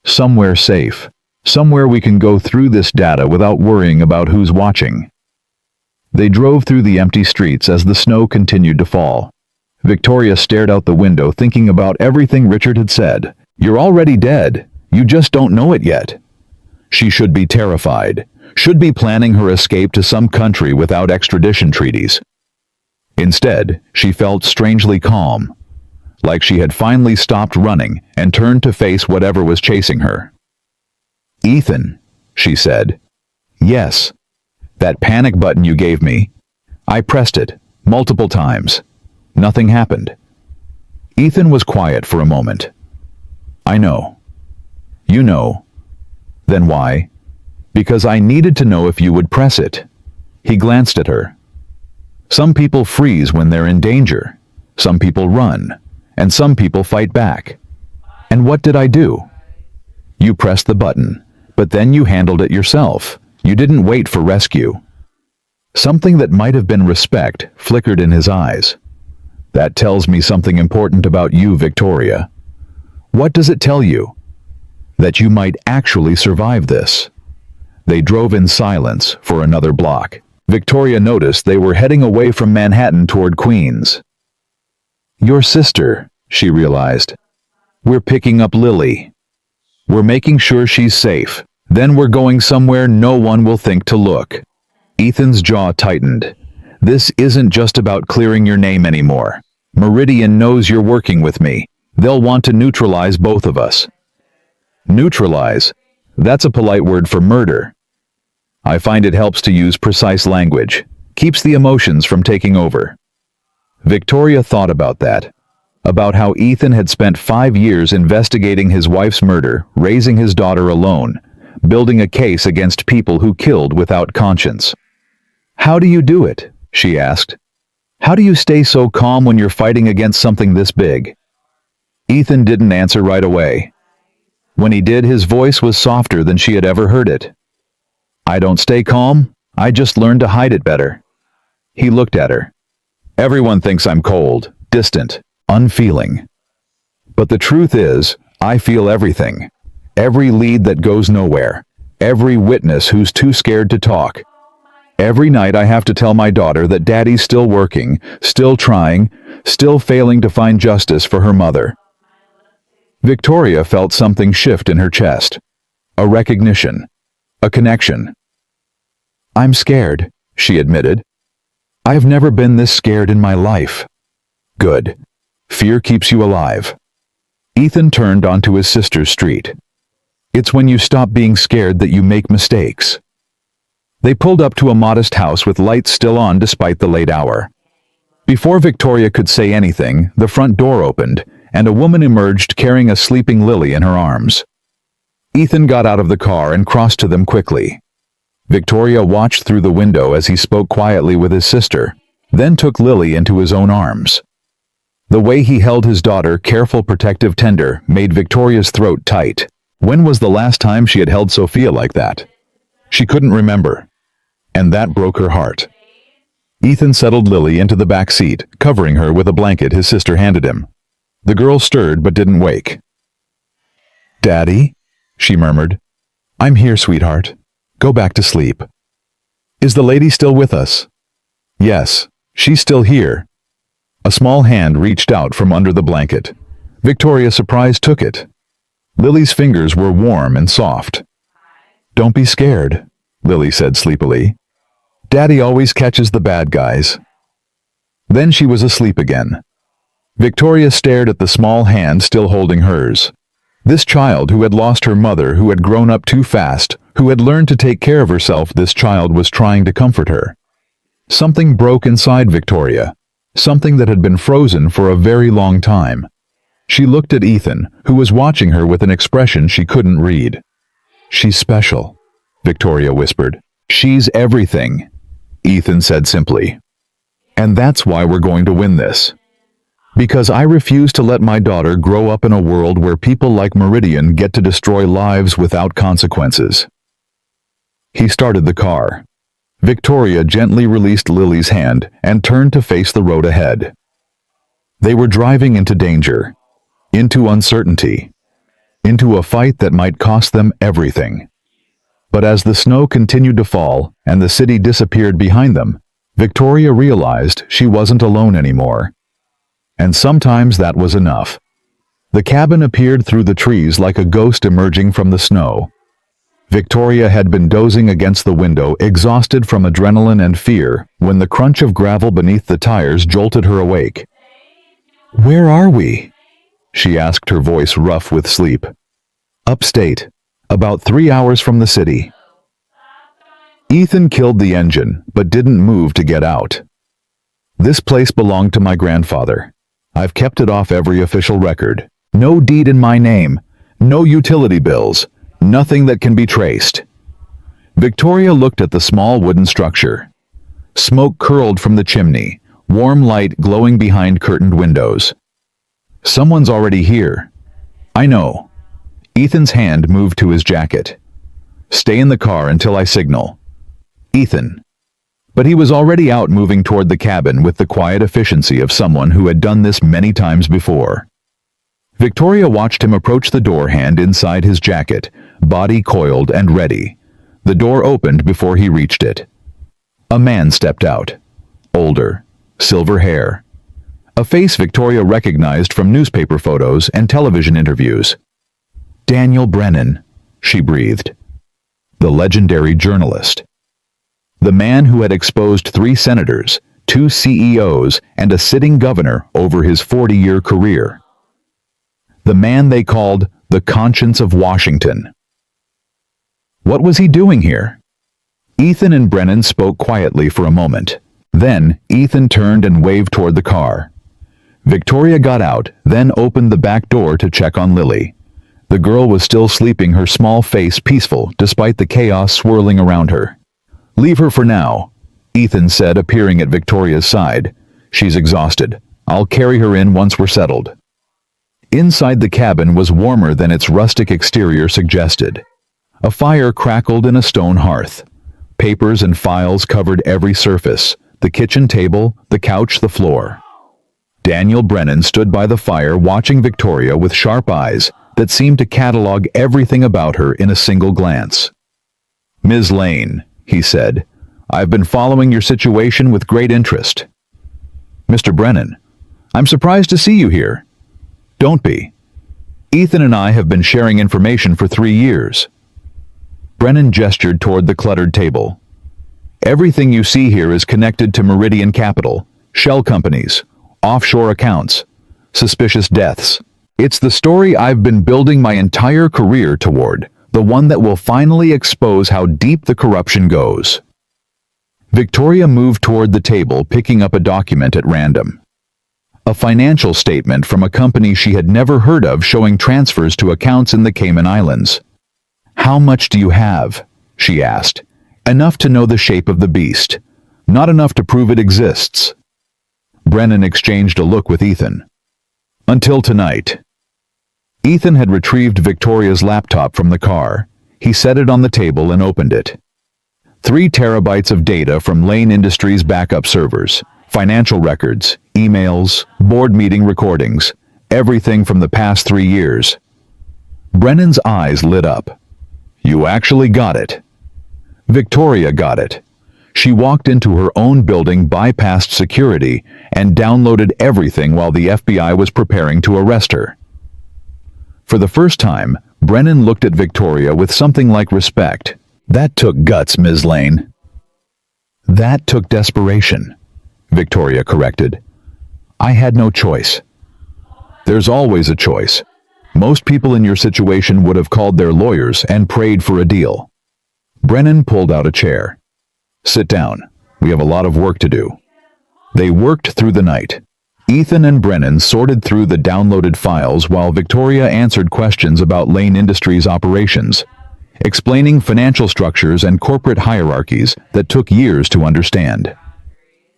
Somewhere safe. Somewhere we can go through this data without worrying about who's watching. They drove through the empty streets as the snow continued to fall. Victoria stared out the window thinking about everything Richard had said. You're already dead. You just don't know it yet. She should be terrified. Should be planning her escape to some country without extradition treaties. Instead, she felt strangely calm, like she had finally stopped running and turned to face whatever was chasing her. Ethan, she said. Yes. That panic button you gave me. I pressed it, multiple times. Nothing happened. Ethan was quiet for a moment. I know. You know. Then why? Because I needed to know if you would press it. He glanced at her. Some people freeze when they're in danger. Some people run. And some people fight back. And what did I do? You pressed the button, but then you handled it yourself. You didn't wait for rescue. Something that might have been respect flickered in his eyes. That tells me something important about you, Victoria. What does it tell you? That you might actually survive this. They drove in silence for another block. Victoria noticed they were heading away from Manhattan toward Queens. Your sister, she realized. We're picking up Lily. We're making sure she's safe. Then we're going somewhere no one will think to look. Ethan's jaw tightened. This isn't just about clearing your name anymore. Meridian knows you're working with me. They'll want to neutralize both of us. Neutralize? That's a polite word for murder. I find it helps to use precise language. Keeps the emotions from taking over. Victoria thought about that. About how Ethan had spent 5 years investigating his wife's murder, raising his daughter alone, building a case against people who killed without conscience. How do you do it? She asked. How do you stay so calm when you're fighting against something this big? Ethan didn't answer right away. When he did, his voice was softer than she had ever heard it. I don't stay calm. I just learned to hide it better. He looked at her. Everyone thinks I'm cold, distant, unfeeling. But the truth is, I feel everything. Every lead that goes nowhere. Every witness who's too scared to talk. Every night I have to tell my daughter that Daddy's still working, still trying, still failing to find justice for her mother. Victoria felt something shift in her chest. A recognition. A connection. "I'm scared," she admitted. "I've never been this scared in my life." "Good. Fear keeps you alive." Ethan turned onto his sister's street. "It's when you stop being scared that you make mistakes." They pulled up to a modest house with lights still on despite the late hour. Before Victoria could say anything, the front door opened, and a woman emerged carrying a sleeping Lily in her arms. Ethan got out of the car and crossed to them quickly. Victoria watched through the window as he spoke quietly with his sister, then took Lily into his own arms. The way he held his daughter, careful, protective, tender, made Victoria's throat tight. When was the last time she had held Sophia like that? She couldn't remember. And that broke her heart. Ethan settled Lily into the back seat, covering her with a blanket his sister handed him. The girl stirred but didn't wake. "Daddy?" she murmured. "I'm here, sweetheart. Go back to sleep." "Is the lady still with us?" "Yes, she's still here." A small hand reached out from under the blanket. Victoria, surprised, took it. Lily's fingers were warm and soft. "Don't be scared," Lily said sleepily. "Daddy always catches the bad guys." Then she was asleep again. Victoria stared at the small hand still holding hers. This child who had lost her mother, who had grown up too fast, who had learned to take care of herself, this child was trying to comfort her. Something broke inside Victoria, something that had been frozen for a very long time. She looked at Ethan, who was watching her with an expression she couldn't read. "She's special," Victoria whispered. "She's everything," Ethan said simply. "And that's why we're going to win this. Because I refuse to let my daughter grow up in a world where people like Meridian get to destroy lives without consequences." He started the car. Victoria gently released Lily's hand and turned to face the road ahead. They were driving into danger, into uncertainty, into a fight that might cost them everything. But as the snow continued to fall and the city disappeared behind them, Victoria realized she wasn't alone anymore. And sometimes that was enough. The cabin appeared through the trees like a ghost emerging from the snow. Victoria had been dozing against the window, exhausted from adrenaline and fear, when the crunch of gravel beneath the tires jolted her awake. "Where are we?" she asked, her voice rough with sleep. "Upstate, about 3 hours from the city." Ethan killed the engine, but didn't move to get out. "This place belonged to my grandfather. I've kept it off every official record. No deed in my name, no utility bills, nothing that can be traced." Victoria looked at the small wooden structure. Smoke curled from the chimney, warm light glowing behind curtained windows. "Someone's already here." "I know." Ethan's hand moved to his jacket. "Stay in the car until I signal." "Ethan." But he was already out, moving toward the cabin with the quiet efficiency of someone who had done this many times before. Victoria watched him approach the door, hand inside his jacket, body coiled and ready. The door opened before he reached it. A man stepped out. Older, silver hair. A face Victoria recognized from newspaper photos and television interviews. "Daniel Brennan," she breathed. The legendary journalist. The man who had exposed 3 senators, 2 CEOs, and a sitting governor over his 40-year career. The man they called the conscience of Washington. What was he doing here? Ethan and Brennan spoke quietly for a moment. Then Ethan turned and waved toward the car. Victoria got out, then opened the back door to check on Lily. The girl was still sleeping, her small face peaceful despite the chaos swirling around her. "Leave her for now," Ethan said, appearing at Victoria's side. "She's exhausted. I'll carry her in once we're settled." Inside the cabin was warmer than its rustic exterior suggested. A fire crackled in a stone hearth. Papers and files covered every surface, the kitchen table, the couch, the floor. Daniel Brennan stood by the fire, watching Victoria with sharp eyes, that seemed to catalog everything about her in a single glance. "Ms. Lane," he said, "I've been following your situation with great interest." "Mr. Brennan, I'm surprised to see you here." "Don't be. Ethan and I have been sharing information for 3 years." Brennan gestured toward the cluttered table. "Everything you see here is connected to Meridian Capital, shell companies, offshore accounts, suspicious deaths. It's the story I've been building my entire career toward, the one that will finally expose how deep the corruption goes." Victoria moved toward the table, picking up a document at random. A financial statement from a company she had never heard of showing transfers to accounts in the Cayman Islands. "How much do you have?" she asked. "Enough to know the shape of the beast. Not enough to prove it exists." Brennan exchanged a look with Ethan. "Until tonight." Ethan had retrieved Victoria's laptop from the car. He set it on the table and opened it. 3 terabytes of data from Lane Industries' backup servers, financial records, emails, board meeting recordings, everything from the past 3 years. Brennan's eyes lit up. "You actually got it." Victoria got it. She walked into her own building, bypassed security, and downloaded everything while the FBI was preparing to arrest her. For the first time, Brennan looked at Victoria with something like respect. "That took guts, Ms. Lane." "That took desperation," Victoria corrected. "I had no choice." "There's always a choice. Most people in your situation would have called their lawyers and prayed for a deal." Brennan pulled out a chair. "Sit down. We have a lot of work to do." They worked through the night. Ethan and Brennan sorted through the downloaded files while Victoria answered questions about Lane Industries' operations, explaining financial structures and corporate hierarchies that took years to understand.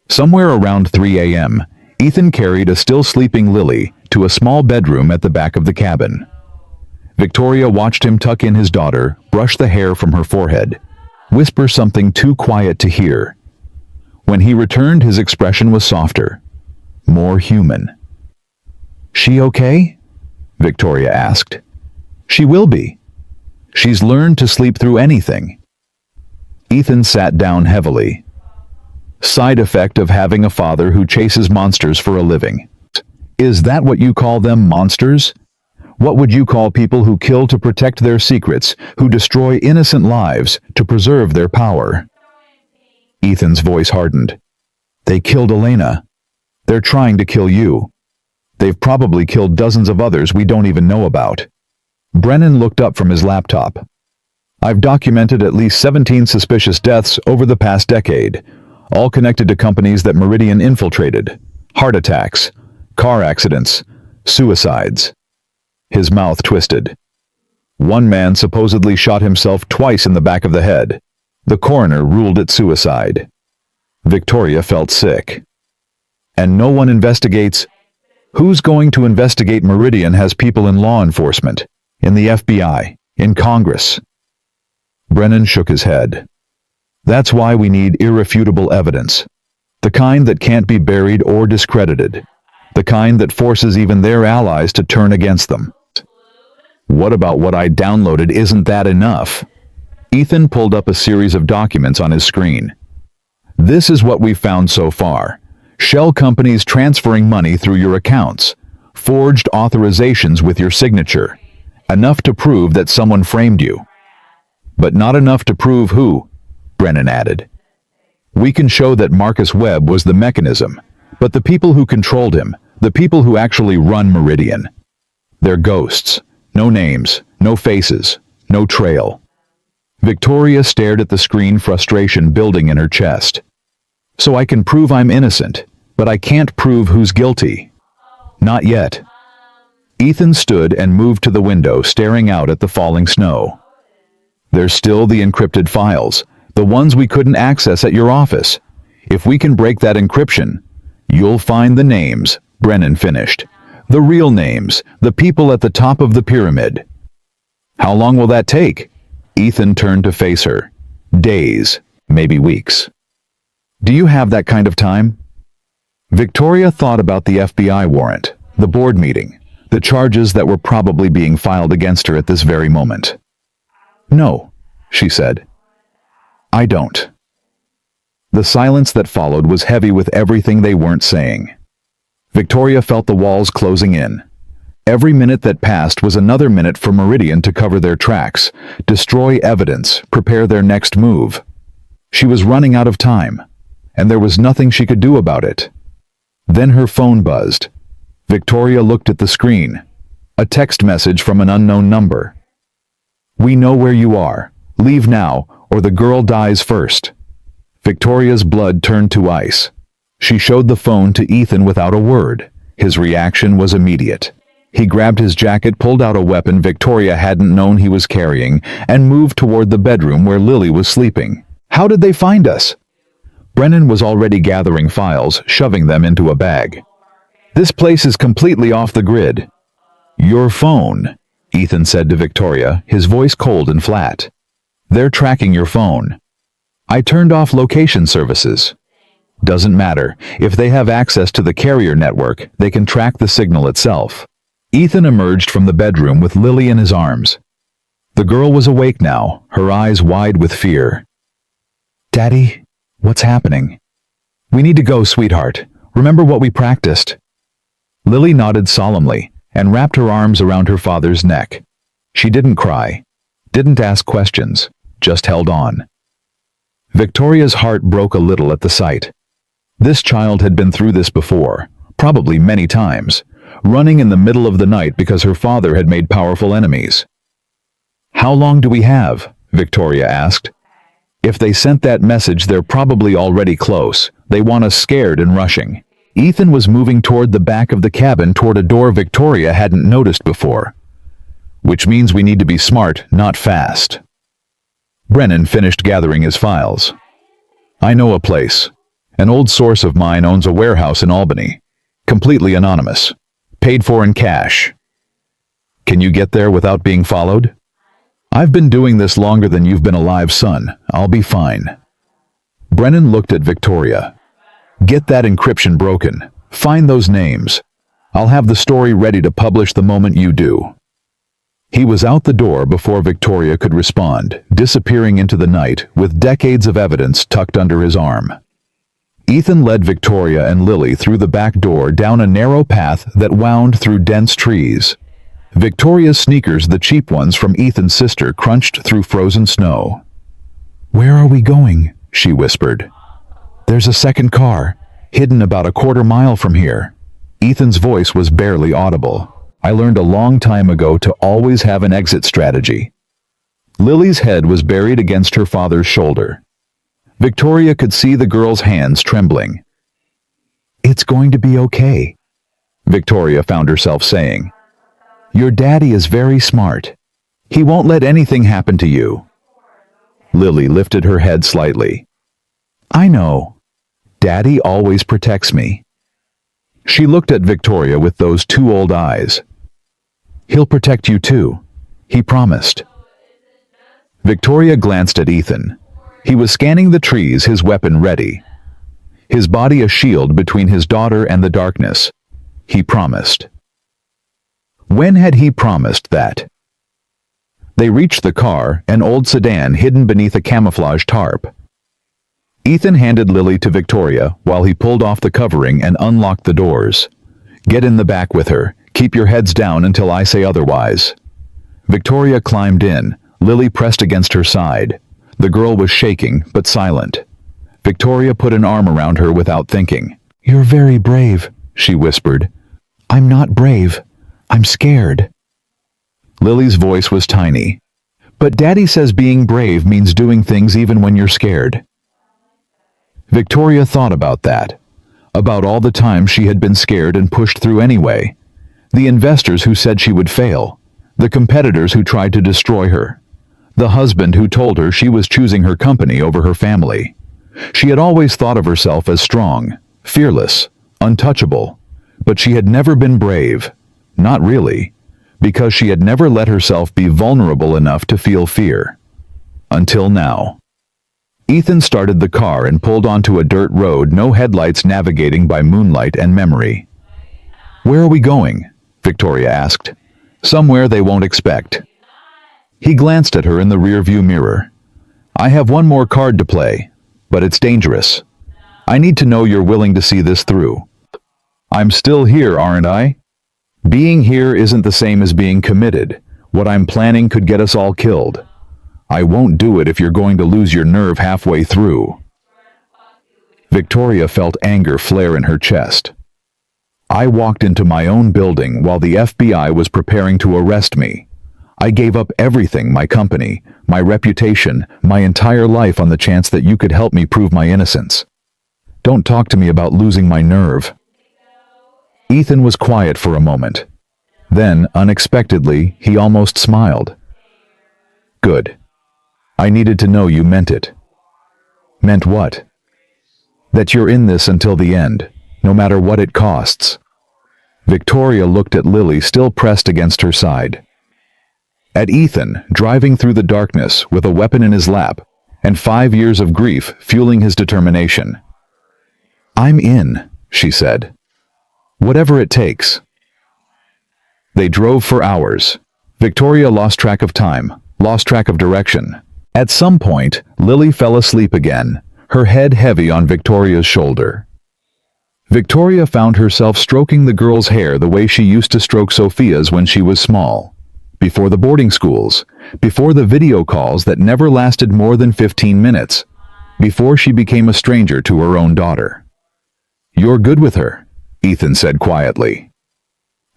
Somewhere around 3 a.m., Ethan carried a still sleeping Lily to a small bedroom at the back of the cabin. Victoria watched him tuck in his daughter, brush the hair from her forehead, whisper something too quiet to hear. When he returned, his expression was softer, more human. "She okay?" Victoria asked. "She will be. She's learned to sleep through anything." Ethan sat down heavily. "Side effect of having a father who chases monsters for a living." "Is that what you call them, monsters? What would you call people who kill to protect their secrets, who destroy innocent lives to preserve their power?" Ethan's voice hardened. "They killed Elena. They're trying to kill you. They've probably killed dozens of others we don't even know about." Brennan looked up from his laptop. "I've documented at least 17 suspicious deaths over the past decade, all connected to companies that Meridian infiltrated. Heart attacks, car accidents, suicides." His mouth twisted. "One man supposedly shot himself twice in the back of the head. The coroner ruled it suicide." Victoria felt sick. "And no one investigates? Who's going to investigate? Meridian has people in law enforcement, in the FBI, in Congress." Brennan shook his head. "That's why we need irrefutable evidence. The kind that can't be buried or discredited. The kind that forces even their allies to turn against them." "What about what I downloaded? Isn't that enough?" Ethan pulled up a series of documents on his screen. "This is what we've found so far. Shell companies transferring money through your accounts. Forged authorizations with your signature. Enough to prove that someone framed you." "But not enough to prove who," Brennan added. "We can show that Marcus Webb was the mechanism, but the people who controlled him, the people who actually run Meridian, they're ghosts. No names, no faces, no trail." Victoria stared at the screen, frustration building in her chest. "So I can prove I'm innocent, but I can't prove who's guilty." "Not yet." Ethan stood and moved to the window, staring out at the falling snow. "There's still the encrypted files, the ones we couldn't access at your office. If we can break that encryption, you'll find the names," Brennan finished. "The real names, the people at the top of the pyramid." "How long will that take?" Ethan turned to face her. "Days, maybe weeks." "Do you have that kind of time?" Victoria thought about the FBI warrant, the board meeting, The charges that were probably being filed against her at this very moment. "No," she said. "I don't." The silence that followed was heavy with everything they weren't saying. Victoria felt the walls closing in. Every minute that passed was another minute for Meridian to cover their tracks, destroy evidence, prepare their next move. She was running out of time, and there was nothing she could do about it. Then her phone buzzed. Victoria looked at the screen. A text message from an unknown number. "We know where you are. Leave now, or the girl dies first." Victoria's blood turned to ice. She showed the phone to Ethan without a word. His reaction was immediate. He grabbed his jacket, pulled out a weapon Victoria hadn't known he was carrying, and moved toward the bedroom where Lily was sleeping. "How did they find us?" Brennan was already gathering files, shoving them into a bag. "This place is completely off the grid." "Your phone," Ethan said to Victoria, his voice cold and flat. "They're tracking your phone." "I turned off location services." "Doesn't matter. If they have access to the carrier network, they can track the signal itself." Ethan emerged from the bedroom with Lily in his arms. The girl was awake now, her eyes wide with fear. "Daddy, what's happening?" "We need to go, sweetheart. Remember what we practiced." Lily nodded solemnly and wrapped her arms around her father's neck. She didn't cry, didn't ask questions, just held on. Victoria's heart broke a little at the sight. This child had been through this before, probably many times, running in the middle of the night because her father had made powerful enemies. "How long do we have?" Victoria asked. "If they sent that message, they're probably already close. They want us scared and rushing." Ethan was moving toward the back of the cabin, toward a door Victoria hadn't noticed before. "Which means we need to be smart, not fast." Brennan finished gathering his files. "I know a place. An old source of mine owns a warehouse in Albany. Completely anonymous. Paid for in cash. Can you get there without being followed?" "I've been doing this longer than you've been alive, son. I'll be fine." Brennan looked at Victoria. "Get that encryption broken. Find those names. I'll have the story ready to publish the moment you do." He was out the door before Victoria could respond, disappearing into the night with decades of evidence tucked under his arm. Ethan led Victoria and Lily through the back door down a narrow path that wound through dense trees. Victoria's sneakers, the cheap ones from Ethan's sister, crunched through frozen snow. "Where are we going?" she whispered. "There's a second car, hidden about a quarter-mile from here." Ethan's voice was barely audible. "I learned a long time ago to always have an exit strategy." Lily's head was buried against her father's shoulder. Victoria could see the girl's hands trembling. "It's going to be okay," Victoria found herself saying. "Your daddy is very smart. He won't let anything happen to you." Lily lifted her head slightly. "I know. Daddy always protects me." She looked at Victoria with those two old eyes. "He'll protect you too," he promised. Victoria glanced at Ethan. He was scanning the trees, his weapon ready. His body a shield between his daughter and the darkness. He promised. When had he promised that? They reached the car, an old sedan hidden beneath a camouflage tarp. Ethan handed Lily to Victoria while he pulled off the covering and unlocked the doors. "Get in the back with her. Keep your heads down until I say otherwise." Victoria climbed in, Lily pressed against her side. The girl was shaking, but silent. Victoria put an arm around her without thinking. "You're very brave," she whispered. "I'm not brave. I'm scared." Lily's voice was tiny. "But Daddy says being brave means doing things even when you're scared." Victoria thought about that. About all the times she had been scared and pushed through anyway. The investors who said she would fail. The competitors who tried to destroy her. The husband who told her she was choosing her company over her family. She had always thought of herself as strong, fearless, untouchable. But she had never been brave. Not really. Because she had never let herself be vulnerable enough to feel fear. Until now. Ethan started the car and pulled onto a dirt road, no headlights, navigating by moonlight and memory. "Where are we going?" Victoria asked. Somewhere they won't expect. He glanced at her in the rearview mirror. I have one more card to play, but it's dangerous. I need to know you're willing to see this through. I'm still here, aren't I? Being here isn't the same as being committed. What I'm planning could get us all killed. I won't do it if you're going to lose your nerve halfway through. Victoria felt anger flare in her chest. I walked into my own building while the FBI was preparing to arrest me. I gave up everything, my company, my reputation, my entire life on the chance that you could help me prove my innocence. Don't talk to me about losing my nerve. Ethan was quiet for a moment. Then, unexpectedly, he almost smiled. Good. I needed to know you meant it. Meant what? That you're in this until the end, no matter what it costs. Victoria looked at Lily still pressed against her side. At Ethan, driving through the darkness with a weapon in his lap, and 5 years of grief fueling his determination. I'm in, she said. Whatever it takes. They drove for hours. Victoria lost track of time, lost track of direction. At some point, Lily fell asleep again, her head heavy on Victoria's shoulder. Victoria found herself stroking the girl's hair the way she used to stroke Sophia's when she was small. Before the boarding schools, before the video calls that never lasted more than 15 minutes, before she became a stranger to her own daughter. You're good with her, Ethan said quietly.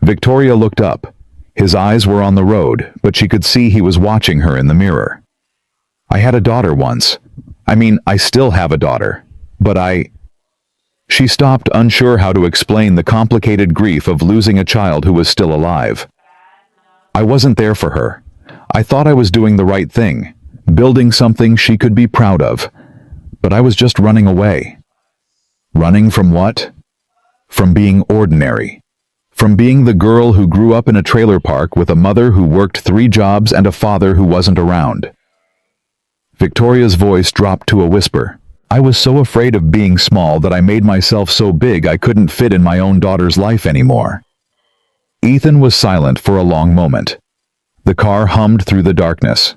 Victoria looked up. His eyes were on the road, but she could see he was watching her in the mirror. I had a daughter once. I still have a daughter. But She stopped, unsure how to explain the complicated grief of losing a child who was still alive. I wasn't there for her. I thought I was doing the right thing, building something she could be proud of. But I was just running away. Running from what? From being ordinary. From being the girl who grew up in a trailer park with a mother who worked 3 jobs and a father who wasn't around. Victoria's voice dropped to a whisper. I was so afraid of being small that I made myself so big I couldn't fit in my own daughter's life anymore. Ethan was silent for a long moment. The car hummed through the darkness.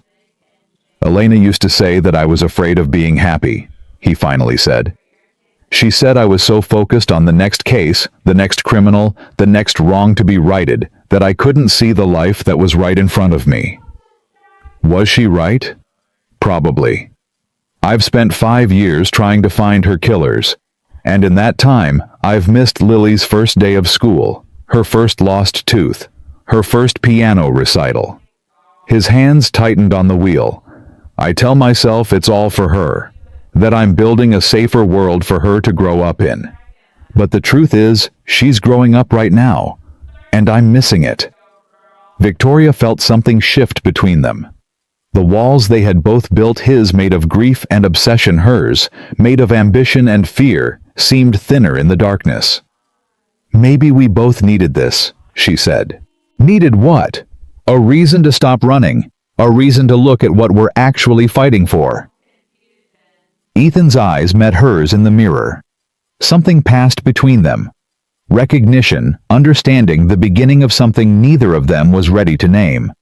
Elena used to say that I was afraid of being happy, he finally said. She said I was so focused on the next case, the next criminal, the next wrong to be righted, that I couldn't see the life that was right in front of me. Was she right? Probably. I've spent 5 years trying to find her killers, and in that time, I've missed Lily's first day of school, her first lost tooth, her first piano recital. His hands tightened on the wheel. I tell myself it's all for her, that I'm building a safer world for her to grow up in. But the truth is, she's growing up right now, and I'm missing it. Victoria felt something shift between them. The walls they had both built, his made of grief and obsession, hers, made of ambition and fear, seemed thinner in the darkness. Maybe we both needed this, she said. Needed what? A reason to stop running, a reason to look at what we're actually fighting for. Ethan's eyes met hers in the mirror. Something passed between them. Recognition, understanding, the beginning of something neither of them was ready to name.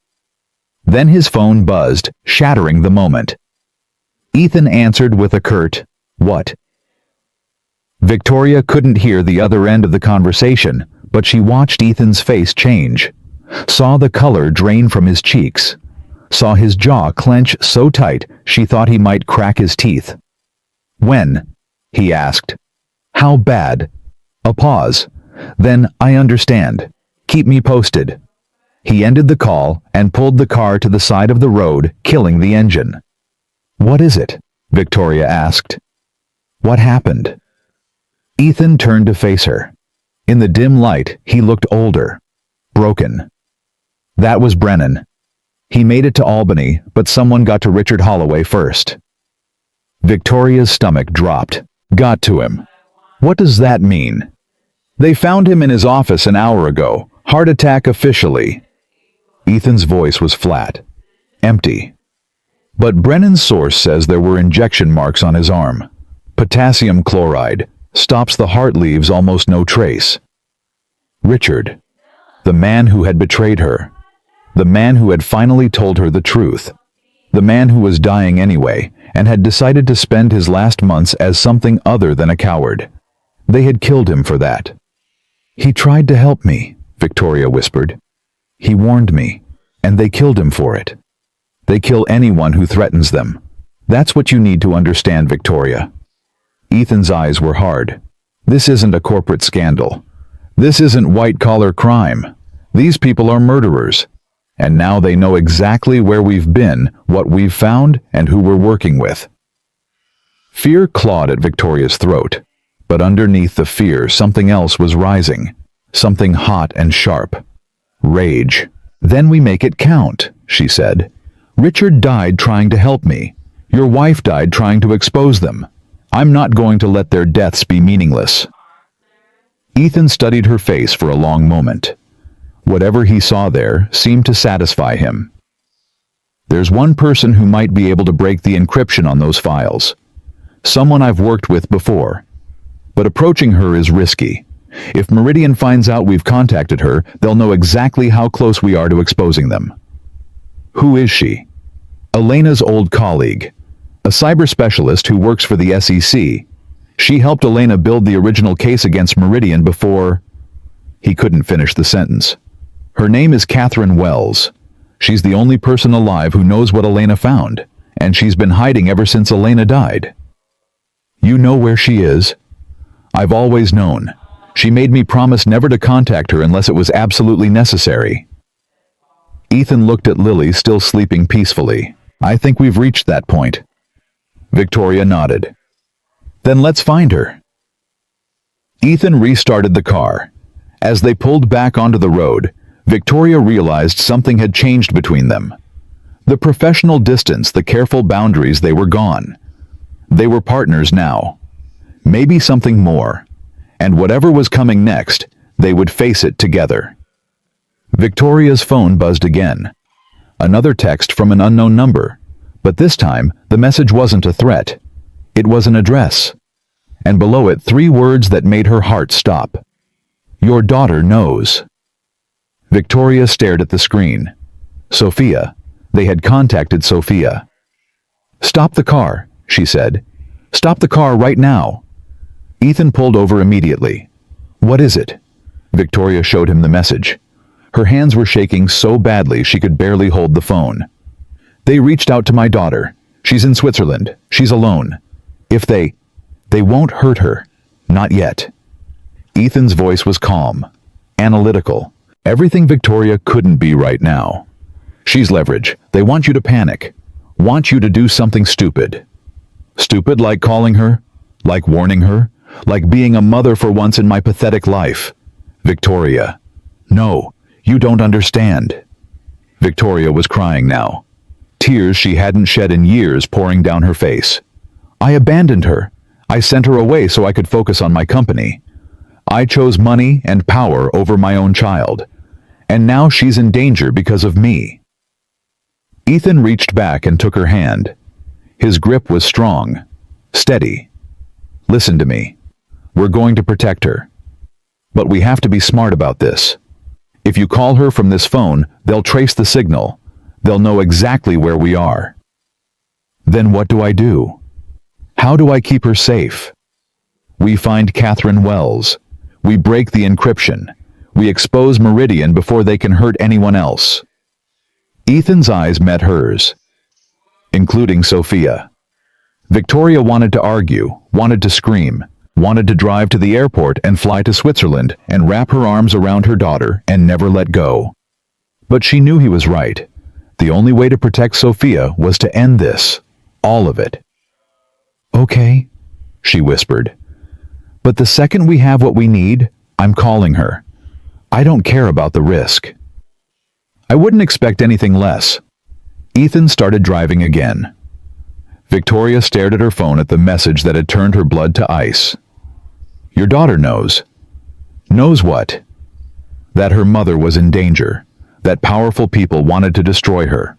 Then his phone buzzed, shattering the moment. Ethan answered with a curt, "What?" Victoria couldn't hear the other end of the conversation, but she watched Ethan's face change, saw the color drain from his cheeks, saw his jaw clench so tight she thought he might crack his teeth. "When?" he asked. "How bad?" A pause. Then, "I understand. Keep me posted." He ended the call and pulled the car to the side of the road, killing the engine. "What is it?" Victoria asked. "What happened?" Ethan turned to face her. In the dim light, he looked older, broken. That was Brennan. He made it to Albany, but someone got to Richard Holloway first. Victoria's stomach dropped. Got to him. What does that mean? They found him in his office an hour ago. Heart attack officially. Ethan's voice was flat. Empty. But Brennan's source says there were injection marks on his arm. Potassium chloride. Stops the heart, leaves almost no trace. Richard. The man who had betrayed her. The man who had finally told her the truth. The man who was dying anyway and had decided to spend his last months as something other than a coward. They had killed him for that. "He tried to help me," Victoria whispered. "He warned me, and they killed him for it. They kill anyone who threatens them. That's what you need to understand, Victoria." Ethan's eyes were hard. This isn't a corporate scandal. This isn't white-collar crime. These people are murderers. And now they know exactly where we've been, what we've found, and who we're working with. Fear clawed at Victoria's throat, but underneath the fear something else was rising, something hot and sharp. Rage. "Then we make it count," she said. "Richard died trying to help me. Your wife died trying to expose them. I'm not going to let their deaths be meaningless." Ethan studied her face for a long moment. Whatever he saw there seemed to satisfy him. "There's one person who might be able to break the encryption on those files. Someone I've worked with before. But approaching her is risky. If Meridian finds out we've contacted her, they'll know exactly how close we are to exposing them." "Who is she?" "Elena's old colleague. A cyber specialist who works for the SEC. She helped Elena build the original case against Meridian before—" He couldn't finish the sentence. "Her name is Catherine Wells. She's the only person alive who knows what Elena found, and she's been hiding ever since Elena died." "You know where she is?" "I've always known. She made me promise never to contact her unless it was absolutely necessary." Ethan looked at Lily, still sleeping peacefully. "I think we've reached that point." Victoria nodded. "Then let's find her." Ethan restarted the car. As they pulled back onto the road, Victoria realized something had changed between them. The professional distance, the careful boundaries, they were gone. They were partners now. Maybe something more. And whatever was coming next, they would face it together. Victoria's phone buzzed again. Another text from an unknown number. But this time, the message wasn't a threat. It was an address. And below it, 3 words that made her heart stop. "Your daughter knows." Victoria stared at the screen. Sophia. They had contacted Sophia. "Stop the car," she said. "Stop the car right now." Ethan pulled over immediately. "What is it?" Victoria showed him the message. Her hands were shaking so badly she could barely hold the phone. "They reached out to my daughter. She's in Switzerland. She's alone. If they won't hurt her. Not yet." Ethan's voice was calm, analytical. Everything Victoria couldn't be right now. "She's leverage. They want you to panic. Want you to do something stupid." "Stupid like calling her? Like warning her? Like being a mother for once in my pathetic life?" "Victoria. No, you don't understand." Victoria was crying now. Tears she hadn't shed in years pouring down her face. "I abandoned her. I sent her away so I could focus on my company. I chose money and power over my own child. And now she's in danger because of me." Ethan reached back and took her hand. His grip was strong, steady. "Listen to me. We're going to protect her. But we have to be smart about this. If you call her from this phone, they'll trace the signal. They'll know exactly where we are." "Then what do I do? How do I keep her safe?" "We find Catherine Wells. We break the encryption. We expose Meridian before they can hurt anyone else." Ethan's eyes met hers, including Sophia. Victoria wanted to argue, wanted to scream, wanted to drive to the airport and fly to Switzerland and wrap her arms around her daughter and never let go. But she knew he was right. The only way to protect Sophia was to end this, all of it. "Okay," she whispered. "But the second we have what we need, I'm calling her. I don't care about the risk." "I wouldn't expect anything less." Ethan started driving again. Victoria stared at her phone at the message that had turned her blood to ice. "Your daughter knows." "Knows what?" "That her mother was in danger. That powerful people wanted to destroy her.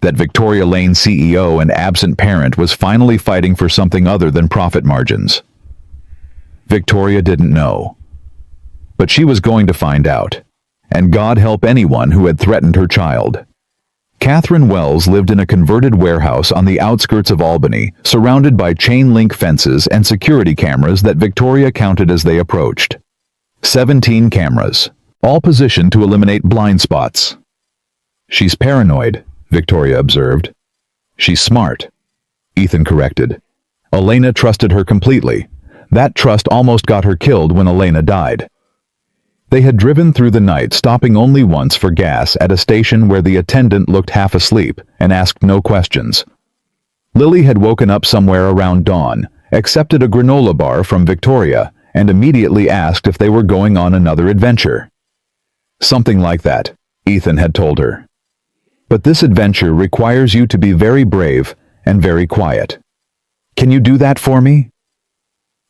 That Victoria Lane's CEO and absent parent was finally fighting for something other than profit margins." Victoria didn't know. But she was going to find out. and God help anyone who had threatened her child. Catherine Wells lived in a converted warehouse on the outskirts of Albany, surrounded by chain-link fences and security cameras that Victoria counted as they approached. 17 cameras, all positioned to eliminate blind spots. "She's paranoid," Victoria observed. "She's smart," Ethan corrected. "Elena trusted her completely. That trust almost got her killed when Elena died." They had driven through the night, stopping only once for gas at a station where the attendant looked half asleep and asked no questions. Lily had woken up somewhere around dawn, accepted a granola bar from Victoria, and immediately asked if they were going on another adventure. "Something like that," Ethan had told her. "But this adventure requires you to be very brave and very quiet. Can you do that for me?"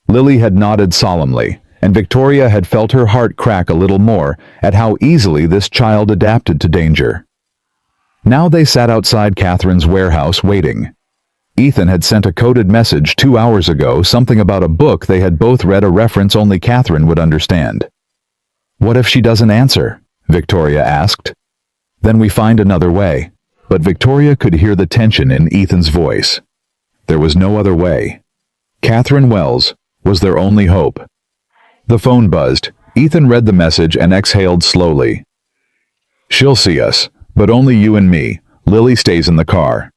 Lily had nodded solemnly, and Victoria had felt her heart crack a little more at how easily this child adapted to danger. Now they sat outside Catherine's warehouse waiting. Ethan had sent a coded message 2 hours ago, something about a book they had both read, a reference only Catherine would understand. "What if she doesn't answer?" Victoria asked. "Then we find another way." But Victoria could hear the tension in Ethan's voice. There was no other way. Catherine Wells was their only hope. The phone buzzed. Ethan read the message and exhaled slowly. "She'll see us, but only you and me. Lily stays in the car.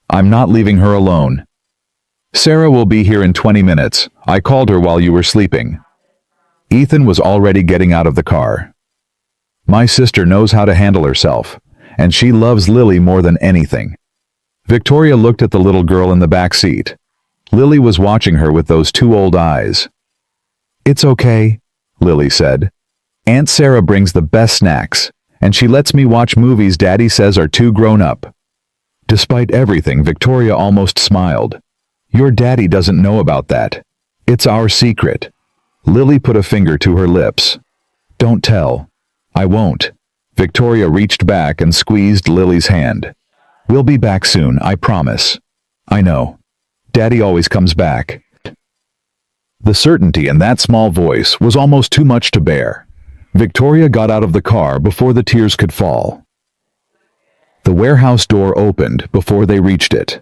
I'm not leaving her alone. Sarah will be here in 20 minutes. I called her while you were sleeping." Ethan was already getting out of the car. "My sister knows how to handle herself, and she loves Lily more than anything." Victoria looked at the little girl in the back seat. Lily was watching her with those two old eyes. "It's okay," Lily said. "Aunt Sarah brings the best snacks, and she lets me watch movies Daddy says are too grown up." Despite everything, Victoria almost smiled. "Your daddy doesn't know about that. It's our secret." Lily put a finger to her lips. "Don't tell." "I won't." Victoria reached back and squeezed Lily's hand. "We'll be back soon, I promise." "I know. Daddy always comes back." The certainty in that small voice was almost too much to bear. Victoria got out of the car before the tears could fall. The warehouse door opened before they reached it.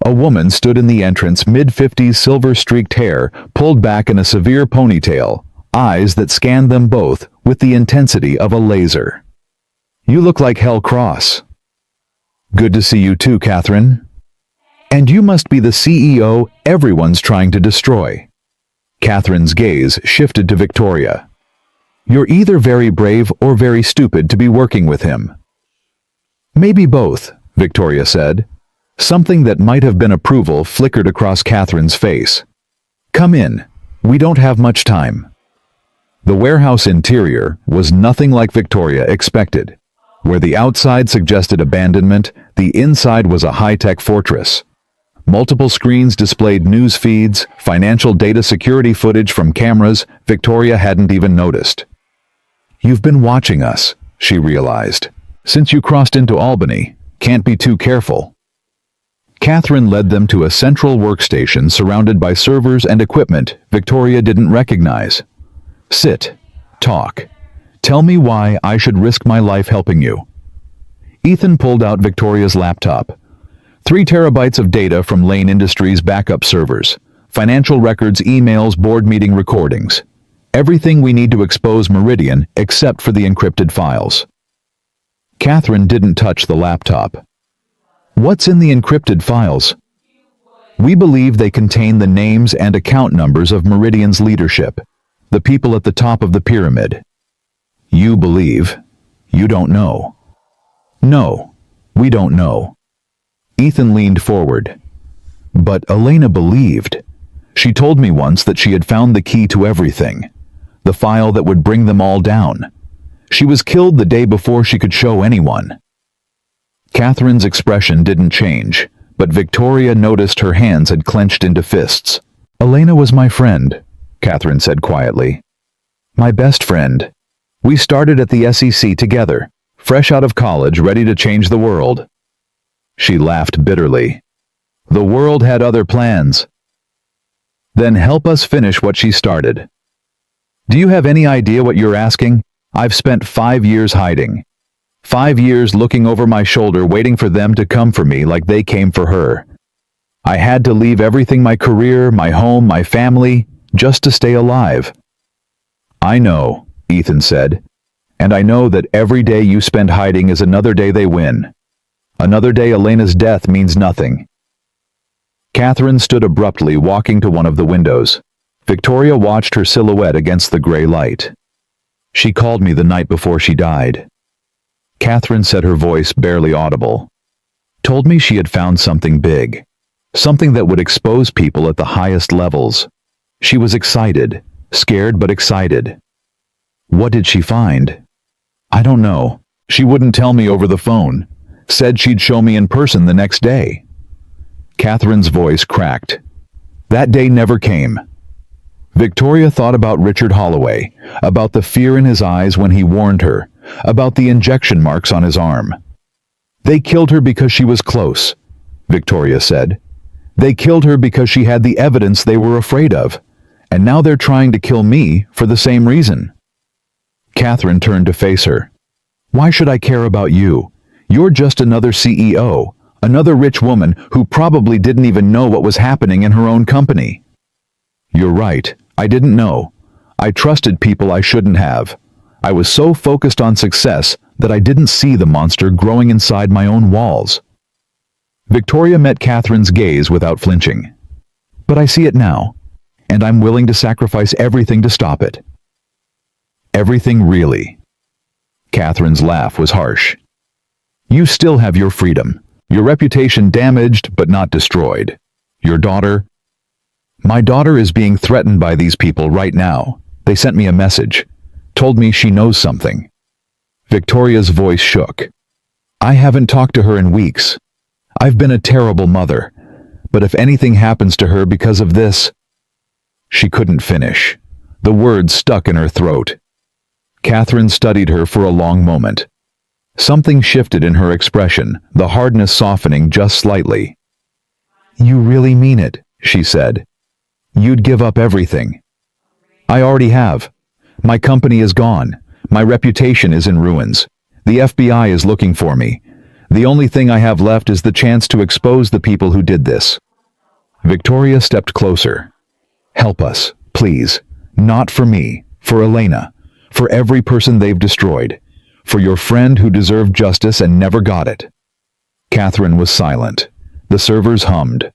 A woman stood in the entrance, mid-50s, silver-streaked hair pulled back in a severe ponytail, eyes that scanned them both with the intensity of a laser. "You look like Hell Cross." "Good to see you too, Catherine." "And you must be the CEO everyone's trying to destroy." Catherine's gaze shifted to Victoria. "You're either very brave or very stupid to be working with him." "Maybe both," Victoria said. Something that might have been approval flickered across Catherine's face. "Come in. We don't have much time." The warehouse interior was nothing like Victoria expected. Where the outside suggested abandonment, the inside was a high-tech fortress. Multiple screens displayed news feeds, financial data, security footage from cameras Victoria hadn't even noticed. "You've been watching us," she realized. "Since you crossed into Albany. Can't be too careful." Catherine led them to a central workstation surrounded by servers and equipment Victoria didn't recognize. "Sit. Talk. Tell me why I should risk my life helping you." Ethan pulled out Victoria's laptop. 3 terabytes of data from Lane Industries' backup servers, financial records, emails, board meeting recordings. Everything we need to expose Meridian except for the encrypted files. Catherine didn't touch the laptop. "What's in the encrypted files?" "We believe they contain the names and account numbers of Meridian's leadership, the people at the top of the pyramid." "You believe. You don't know." "No, we don't know." Ethan leaned forward. "But Elena believed. She told me once that she had found the key to everything, the file that would bring them all down. She was killed the day before she could show anyone." Catherine's expression didn't change, but Victoria noticed her hands had clenched into fists. "Elena was my friend," Catherine said quietly. "My best friend. We started at the SEC together, fresh out of college, ready to change the world." She laughed bitterly. "The world had other plans." "Then help us finish what she started." "Do you have any idea what you're asking?" I've spent 5 years hiding. 5 years looking over my shoulder waiting for them to come for me like they came for her. I had to leave everything, my career, my home, my family, just to stay alive. I know, Ethan said, and I know that every day you spend hiding is another day they win. Another day Elena's death means nothing. Catherine stood abruptly, walking to one of the windows. Victoria watched her silhouette against the gray light. She called me the night before she died. Catherine said, her voice barely audible. Told me she had found something big. Something that would expose people at the highest levels. She was excited, scared but excited. What did she find? I don't know. She wouldn't tell me over the phone. Said she'd show me in person the next day. Catherine's voice cracked. That day never came. Victoria thought about Richard Holloway, about the fear in his eyes when he warned her, about the injection marks on his arm. They killed her because she was close, Victoria said. They killed her because she had the evidence they were afraid of, and now they're trying to kill me for the same reason. Catherine turned to face her. Why should I care about you? You're just another CEO, another rich woman who probably didn't even know what was happening in her own company. You're right, I didn't know. I trusted people I shouldn't have. I was so focused on success that I didn't see the monster growing inside my own walls. Victoria met Catherine's gaze without flinching. But I see it now, and I'm willing to sacrifice everything to stop it. Everything, really? Catherine's laugh was harsh. You still have your freedom, your reputation damaged but not destroyed. Your daughter? My daughter is being threatened by these people right now. They sent me a message, told me she knows something. Victoria's voice shook. I haven't talked to her in weeks. I've been a terrible mother, but if anything happens to her because of this... She couldn't finish. The words stuck in her throat. Catherine studied her for a long moment. Something shifted in her expression, the hardness softening just slightly. You really mean it, she said. You'd give up everything. I already have. My company is gone. My reputation is in ruins. The FBI is looking for me. The only thing I have left is the chance to expose the people who did this. Victoria stepped closer. Help us, please. Not for me, for Elena, for every person they've destroyed, for your friend who deserved justice and never got it. Catherine was silent. The servers hummed.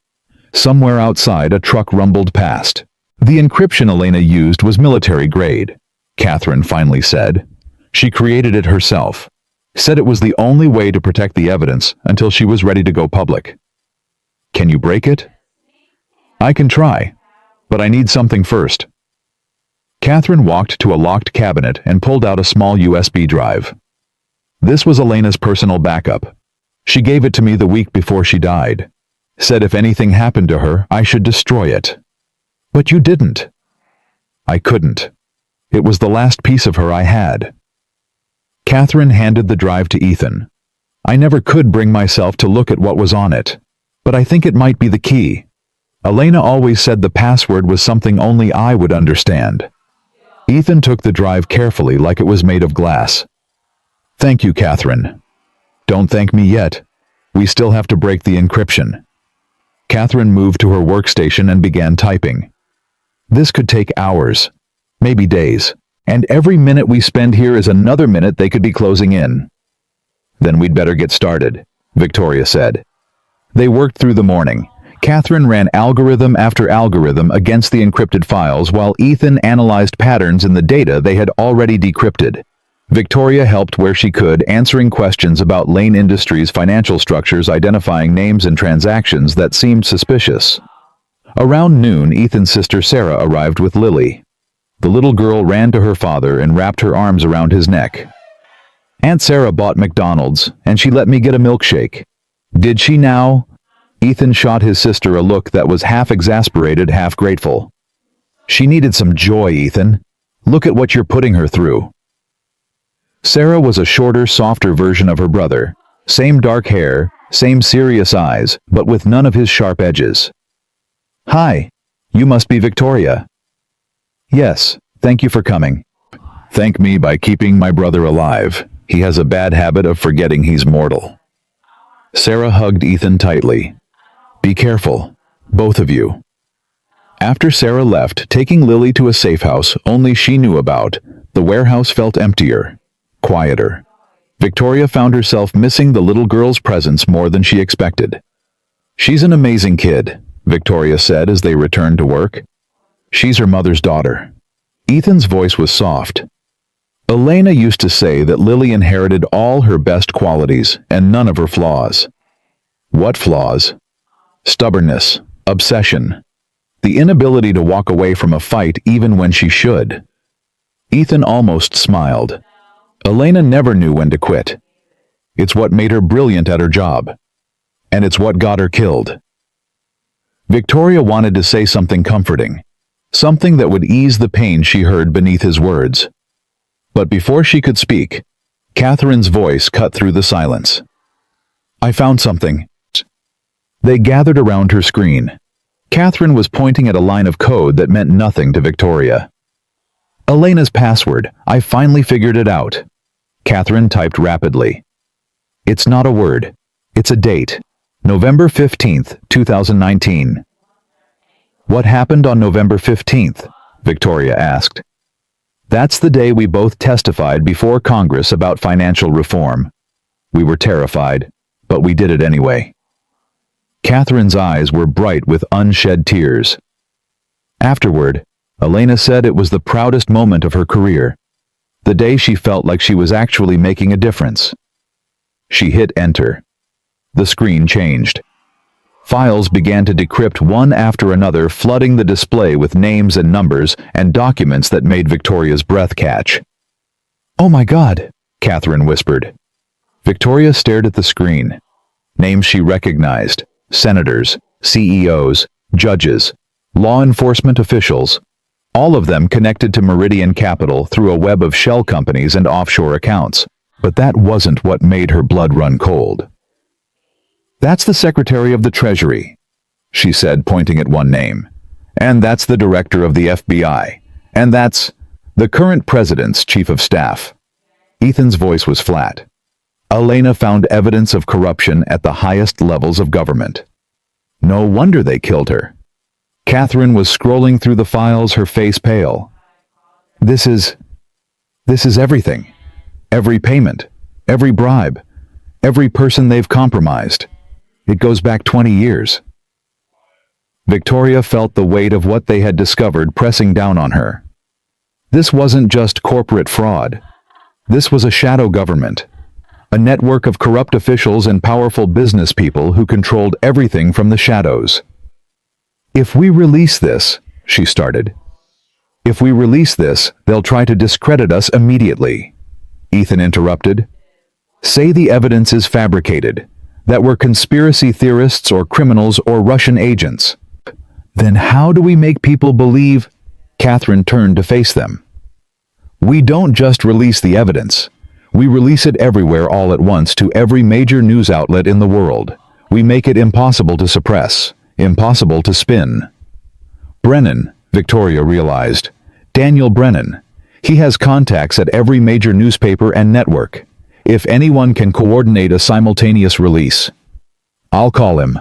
Somewhere outside, a truck rumbled past. The encryption Elena used was military grade, Catherine finally said. She created it herself. Said it was the only way to protect the evidence until she was ready to go public. Can you break it? I can try, but I need something first. Catherine walked to a locked cabinet and pulled out a small USB drive. This was Elena's personal backup. She gave it to me the week before she died. Said if anything happened to her, I should destroy it. But you didn't. I couldn't. It was the last piece of her I had. Catherine handed the drive to Ethan. I never could bring myself to look at what was on it, but I think it might be the key. Elena always said the password was something only I would understand. Ethan took the drive carefully like it was made of glass. Thank you, Catherine. Don't thank me yet. We still have to break the encryption. Catherine moved to her workstation and began typing. This could take hours, maybe days. And every minute we spend here is another minute they could be closing in. Then we'd better get started, Victoria said. They worked through the morning. Catherine ran algorithm after algorithm against the encrypted files while Ethan analyzed patterns in the data they had already decrypted. Victoria helped where she could, answering questions about Lane Industries' financial structures, identifying names and transactions that seemed suspicious. Around noon, Ethan's sister Sarah arrived with Lily. The little girl ran to her father and wrapped her arms around his neck. Aunt Sarah bought McDonald's, and she let me get a milkshake. Did she now? Ethan shot his sister a look that was half exasperated, half grateful. She needed some joy, Ethan. Look at what you're putting her through. Sarah was a shorter, softer version of her brother. Same dark hair, same serious eyes, but with none of his sharp edges. Hi, you must be Victoria. Yes, thank you for coming. Thank me by keeping my brother alive. He has a bad habit of forgetting he's mortal. Sarah hugged Ethan tightly. Be careful, both of you. After Sarah left, taking Lily to a safe house only she knew about, the warehouse felt emptier, quieter. Victoria found herself missing the little girl's presence more than she expected. She's an amazing kid, Victoria said as they returned to work. She's her mother's daughter. Ethan's voice was soft. Elena used to say that Lily inherited all her best qualities and none of her flaws. What flaws? Stubbornness, obsession, the inability to walk away from a fight even when she should. Ethan almost smiled. Elena never knew when to quit. It's what made her brilliant at her job. And it's what got her killed. Victoria wanted to say something comforting, something that would ease the pain she heard beneath his words. But before she could speak, Catherine's voice cut through the silence. I found something. They gathered around her screen. Catherine was pointing at a line of code that meant nothing to Victoria. Elena's password. I finally figured it out. Catherine typed rapidly. It's not a word. It's a date. November 15th, 2019. What happened on November 15th? Victoria asked. That's the day we both testified before Congress about financial reform. We were terrified, but we did it anyway. Catherine's eyes were bright with unshed tears. Afterward, Elena said it was the proudest moment of her career, the day she felt like she was actually making a difference. She hit enter. The screen changed. Files began to decrypt one after another, flooding the display with names and numbers and documents that made Victoria's breath catch. Oh my God, Catherine whispered. Victoria stared at the screen. Names she recognized: senators, CEOs, judges, law enforcement officials, all of them connected to Meridian Capital through a web of shell companies and offshore accounts. But that wasn't what made her blood run cold. That's the Secretary of the Treasury, she said, pointing at one name. And that's the Director of the FBI. And that's the current President's Chief of Staff. Ethan's voice was flat. Elena found evidence of corruption at the highest levels of government. No wonder they killed her. Catherine was scrolling through the files, her face pale. This is everything. Every payment, every bribe, every person they've compromised. It goes back 20 years. Victoria felt the weight of what they had discovered pressing down on her. This wasn't just corporate fraud. This was a shadow government, a network of corrupt officials and powerful business people who controlled everything from the shadows. If we release this, she started. If we release this, they'll try to discredit us immediately. Ethan interrupted. Say the evidence is fabricated, that we're conspiracy theorists or criminals or Russian agents. Then how do we make people believe? Catherine turned to face them. We don't just release the evidence. We release it everywhere all at once to every major news outlet in the world. We make it impossible to suppress, impossible to spin. Brennan, Victoria realized. Daniel Brennan. He has contacts at every major newspaper and network. If anyone can coordinate a simultaneous release, I'll call him.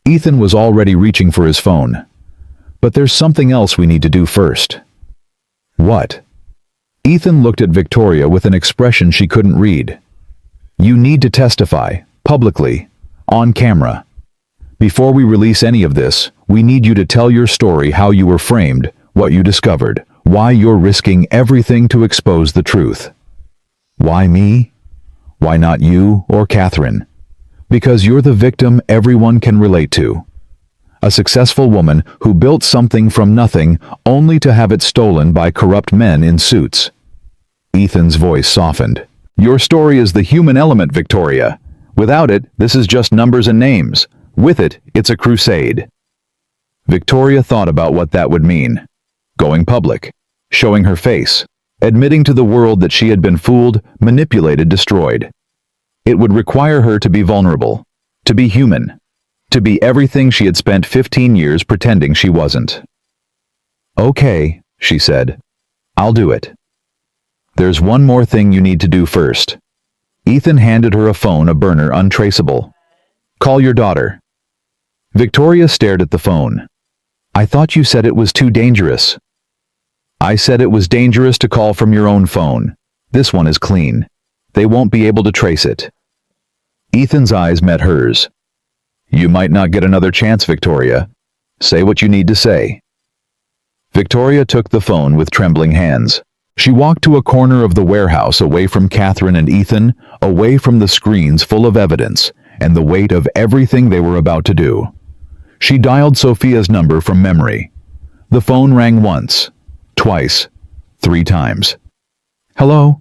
Ethan was already reaching for his phone. But there's something else we need to do first. What? Ethan looked at Victoria with an expression she couldn't read. You need to testify, publicly, on camera. Before we release any of this, we need you to tell your story, how you were framed, what you discovered, why you're risking everything to expose the truth. Why me? Why not you or Catherine? Because you're the victim everyone can relate to. A successful woman who built something from nothing only to have it stolen by corrupt men in suits. Ethan's voice softened. Your story is the human element, Victoria. Without it, this is just numbers and names. With it, it's a crusade. Victoria thought about what that would mean. Going public, showing her face, admitting to the world that she had been fooled, manipulated, destroyed. It would require her to be vulnerable, to be human, to be everything she had spent 15 years pretending she wasn't. Okay, she said. I'll do it. There's one more thing you need to do first. Ethan handed her a phone, a burner, untraceable. Call your daughter. Victoria stared at the phone. I thought you said it was too dangerous. I said it was dangerous to call from your own phone. This one is clean. They won't be able to trace it. Ethan's eyes met hers. You might not get another chance, Victoria. Say what you need to say. Victoria took the phone with trembling hands. She walked to a corner of the warehouse, away from Catherine and Ethan, away from the screens full of evidence and the weight of everything they were about to do. She dialed Sophia's number from memory. The phone rang once, twice, 3 times. Hello?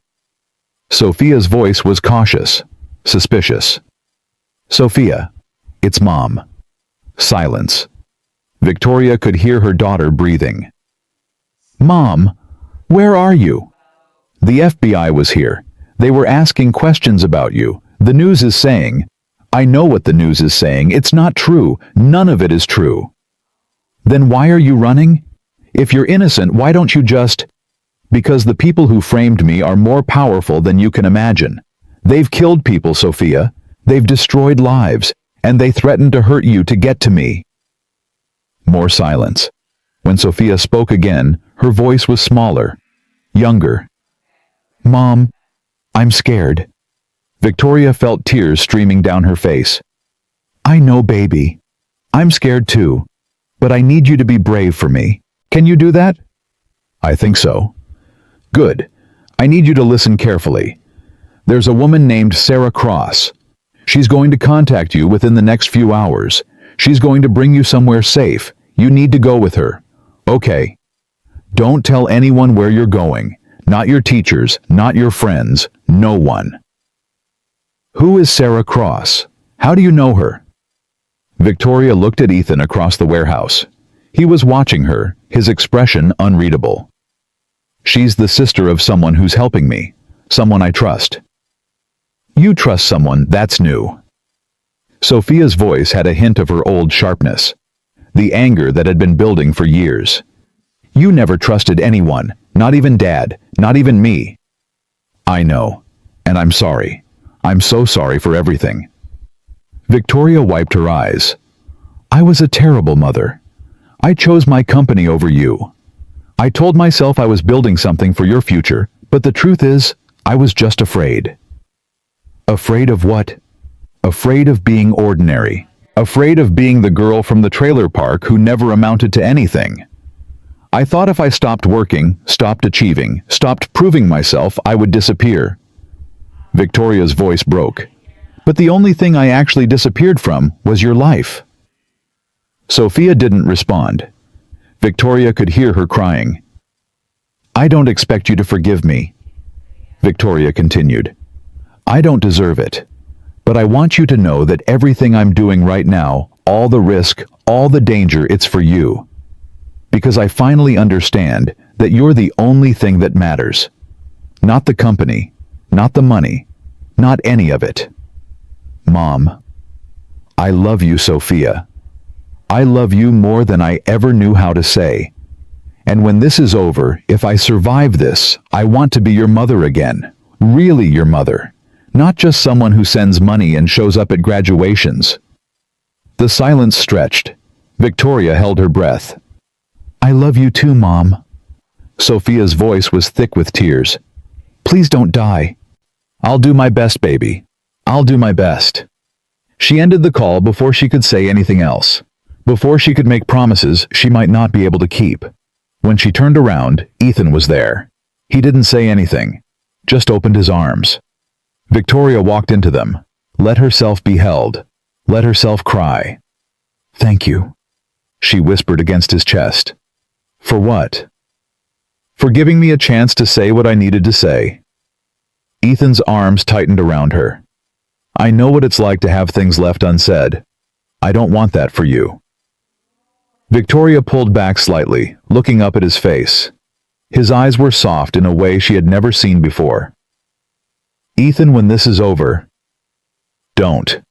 Sophia's voice was cautious, suspicious. Sophia, it's Mom. Silence. Victoria could hear her daughter breathing. Mom, where are you? The FBI was here. They were asking questions about you. The news is saying, I know what the news is saying. It's not true. None of it is true. Then why are you running? If you're innocent, why don't you just... Because the people who framed me are more powerful than you can imagine. They've killed people, Sophia. They've destroyed lives, and they threatened to hurt you to get to me. More silence. When Sophia spoke again, her voice was smaller, younger. Mom, I'm scared. Victoria felt tears streaming down her face. I know, baby. I'm scared too, but I need you to be brave for me. Can you do that? I think so. Good. I need you to listen carefully. There's a woman named Sarah Cross. She's going to contact you within the next few hours. She's going to bring you somewhere safe. You need to go with her. Okay. Don't tell anyone where you're going. Not your teachers, not your friends, no one. Who is Sarah Cross? How do you know her? Victoria looked at Ethan across the warehouse. He was watching her, his expression unreadable. She's the sister of someone who's helping me, someone I trust. You trust someone, that's new. Sophia's voice had a hint of her old sharpness, the anger that had been building for years. You never trusted anyone, not even Dad, not even me. I know, and I'm sorry. I'm so sorry for everything. Victoria wiped her eyes. I was a terrible mother. I chose my company over you. I told myself I was building something for your future, but the truth is, I was just afraid. Afraid of what? Afraid of being ordinary. Afraid of being the girl from the trailer park who never amounted to anything. I thought if I stopped working, stopped achieving, stopped proving myself, I would disappear. Victoria's voice broke. But the only thing I actually disappeared from was your life. Sophia didn't respond. Victoria could hear her crying. I don't expect you to forgive me. Victoria continued. I don't deserve it. But I want you to know that everything I'm doing right now, all the risk, all the danger, it's for you. Because I finally understand that you're the only thing that matters. Not the company, not the money, not any of it. Mom, I love you, Sophia. I love you more than I ever knew how to say. And when this is over, if I survive this, I want to be your mother again. Really your mother. Not just someone who sends money and shows up at graduations. The silence stretched. Victoria held her breath. I love you too, Mom. Sophia's voice was thick with tears. Please don't die. I'll do my best, baby. I'll do my best. She ended the call before she could say anything else. Before she could make promises she might not be able to keep. When she turned around, Ethan was there. He didn't say anything, just opened his arms. Victoria walked into them, let herself be held, let herself cry. Thank you, she whispered against his chest. For what? For giving me a chance to say what I needed to say. Ethan's arms tightened around her. I know what it's like to have things left unsaid. I don't want that for you. Victoria pulled back slightly, looking up at his face. His eyes were soft in a way she had never seen before. Ethan, when this is over, don't.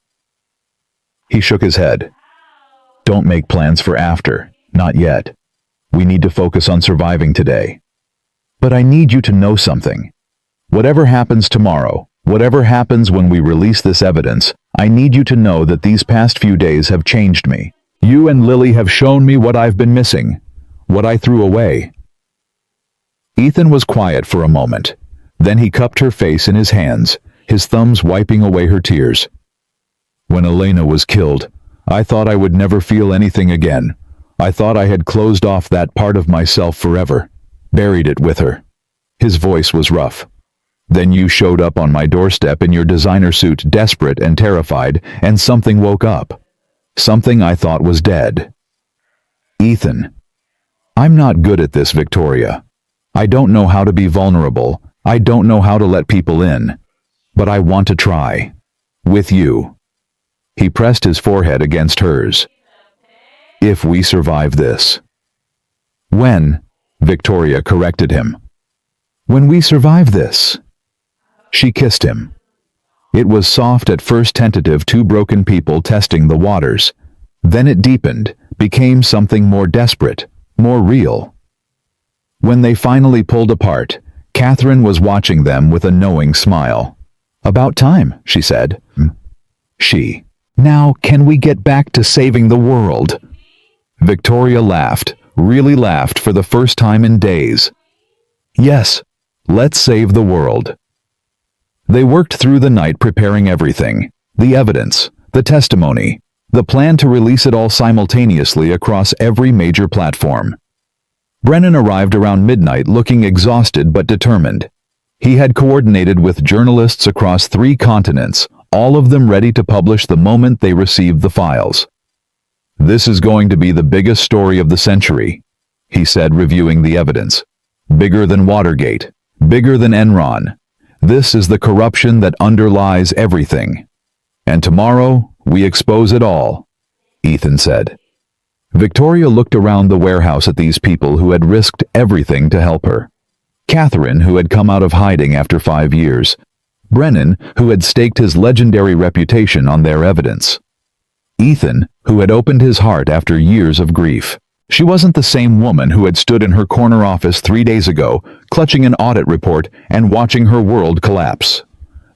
He shook his head. Don't make plans for after, not yet. We need to focus on surviving today. But I need you to know something. Whatever happens tomorrow, whatever happens when we release this evidence, I need you to know that these past few days have changed me. You and Lily have shown me what I've been missing, what I threw away." Ethan was quiet for a moment. Then he cupped her face in his hands, his thumbs wiping away her tears. "When Elena was killed, I thought I would never feel anything again. I thought I had closed off that part of myself forever, buried it with her." His voice was rough. "Then you showed up on my doorstep in your designer suit, desperate and terrified, and something woke up. Something I thought was dead." "Ethan, I'm not good at this, Victoria. I don't know how to be vulnerable. I don't know how to let people in. But I want to try. With you." He pressed his forehead against hers. "If we survive this." "When?" Victoria corrected him. "When we survive this." She kissed him. It was soft at first, tentative, two broken people testing the waters. Then it deepened, became something more desperate, more real. When they finally pulled apart, Catherine was watching them with a knowing smile. "About time," she said. "Now can we get back to saving the world?" Victoria laughed, really laughed for the first time in days. "Yes, let's save the world." They worked through the night preparing everything, the evidence, the testimony, the plan to release it all simultaneously across every major platform. Brennan arrived around midnight looking exhausted but determined. He had coordinated with journalists across 3 continents, all of them ready to publish the moment they received the files. "This is going to be the biggest story of the century," he said, reviewing the evidence. "Bigger than Watergate, bigger than Enron. This is the corruption that underlies everything. And tomorrow, we expose it all," Ethan said. Victoria looked around the warehouse at these people who had risked everything to help her. Catherine, who had come out of hiding after 5 years. Brennan, who had staked his legendary reputation on their evidence. Ethan, who had opened his heart after years of grief. She wasn't the same woman who had stood in her corner office 3 days ago, clutching an audit report and watching her world collapse.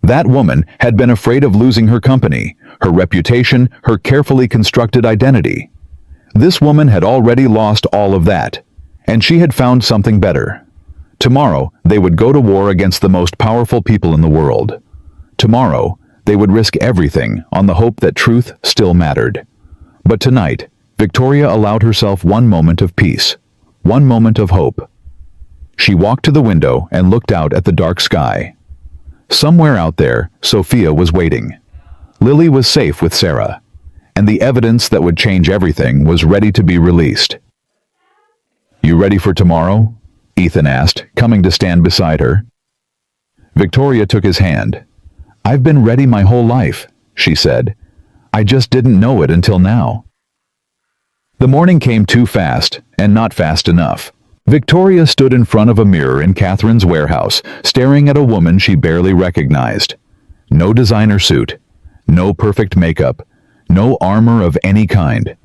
That woman had been afraid of losing her company, her reputation, her carefully constructed identity. This woman had already lost all of that, and she had found something better. Tomorrow, they would go to war against the most powerful people in the world. Tomorrow, they would risk everything on the hope that truth still mattered. But tonight, Victoria allowed herself one moment of peace, one moment of hope. She walked to the window and looked out at the dark sky. Somewhere out there, Sophia was waiting. Lily was safe with Sarah, and the evidence that would change everything was ready to be released. "You ready for tomorrow?" Ethan asked, coming to stand beside her. Victoria took his hand. "I've been ready my whole life," she said. "I just didn't know it until now." The morning came too fast, and not fast enough. Victoria stood in front of a mirror in Catherine's warehouse, staring at a woman she barely recognized. No designer suit, no perfect makeup, no armor of any kind.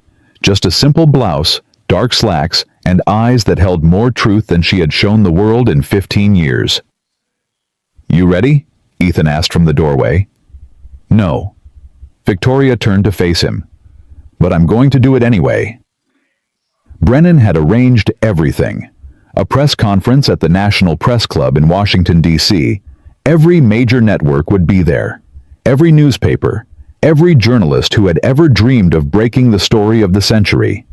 Just a simple blouse, dark slacks, and eyes that held more truth than she had shown the world in 15 years. "You ready?" Ethan asked from the doorway. "No." Victoria turned to face him. "But I'm going to do it anyway." Brennan had arranged everything. A press conference at the National Press Club in Washington, D.C. Every major network would be there. Every newspaper, every journalist who had ever dreamed of breaking the story of the century.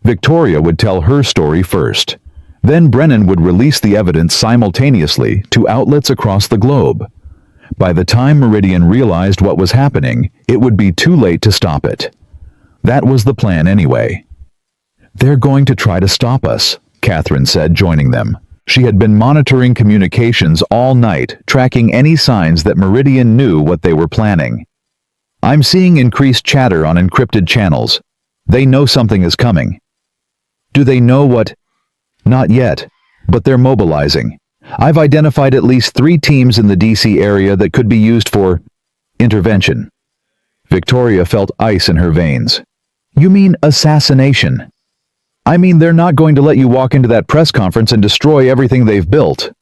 Victoria would tell her story first. Then Brennan would release the evidence simultaneously to outlets across the globe. By the time Meridian realized what was happening, it would be too late to stop it. That was the plan anyway. "They're going to try to stop us," Catherine said, joining them. She had been monitoring communications all night, tracking any signs that Meridian knew what they were planning. "I'm seeing increased chatter on encrypted channels. They know something is coming." "Do they know what?" "Not yet, but they're mobilizing. I've identified at least 3 teams in the DC area that could be used for intervention." Victoria felt ice in her veins. "You mean assassination?" "I mean they're not going to let you walk into that press conference and destroy everything they've built."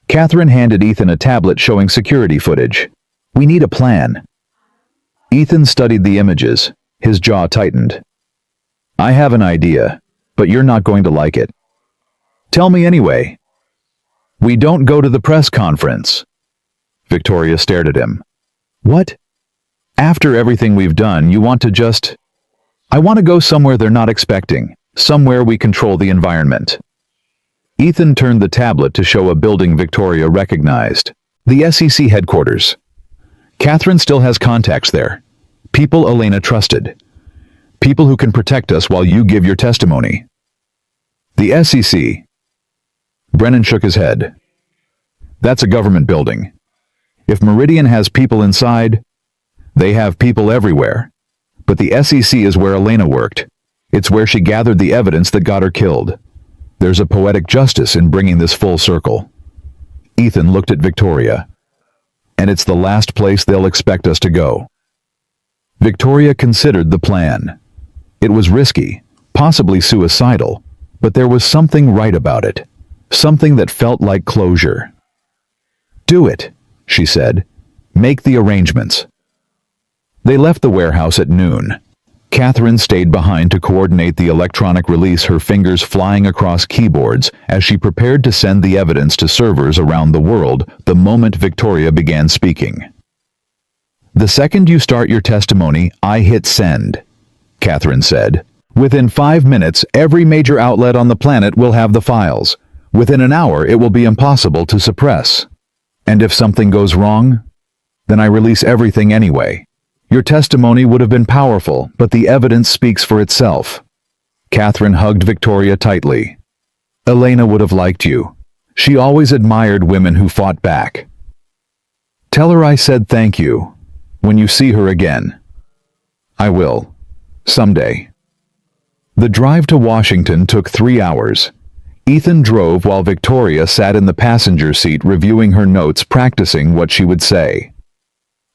Catherine handed Ethan a tablet showing security footage. We need a plan. Ethan studied the images, his jaw tightened. I have an idea, but you're not going to like it. Tell me anyway. We don't go to the press conference. Victoria stared at him. What? After everything we've done, you want to just... I want to go somewhere they're not expecting, somewhere we control the environment. Ethan turned the tablet to show a building Victoria recognized. The SEC headquarters. Catherine still has contacts there. People Elena trusted. People who can protect us while you give your testimony. The SEC. Brennan shook his head. That's a government building. If Meridian has people inside, they have people everywhere. But the SEC is where Elena worked. It's where she gathered the evidence that got her killed. There's a poetic justice in bringing this full circle. Ethan looked at Victoria. And it's the last place they'll expect us to go. Victoria considered the plan. It was risky, possibly suicidal, but there was something right about it. Something that felt like closure. Do it, she said. Make the arrangements. They left the warehouse at noon. Catherine stayed behind to coordinate the electronic release, her fingers flying across keyboards as she prepared to send the evidence to servers around the world the moment Victoria began speaking. The second you start your testimony, I hit send, Catherine said. Within 5 minutes, every major outlet on the planet will have the files. Within an hour, it will be impossible to suppress. And if something goes wrong, then I release everything anyway. Your testimony would have been powerful, but the evidence speaks for itself. Catherine hugged Victoria tightly. Elena would have liked you. She always admired women who fought back. Tell her I said thank you, when you see her again. I will. Someday. The drive to Washington took 3 hours. Ethan drove while Victoria sat in the passenger seat reviewing her notes, practicing what she would say.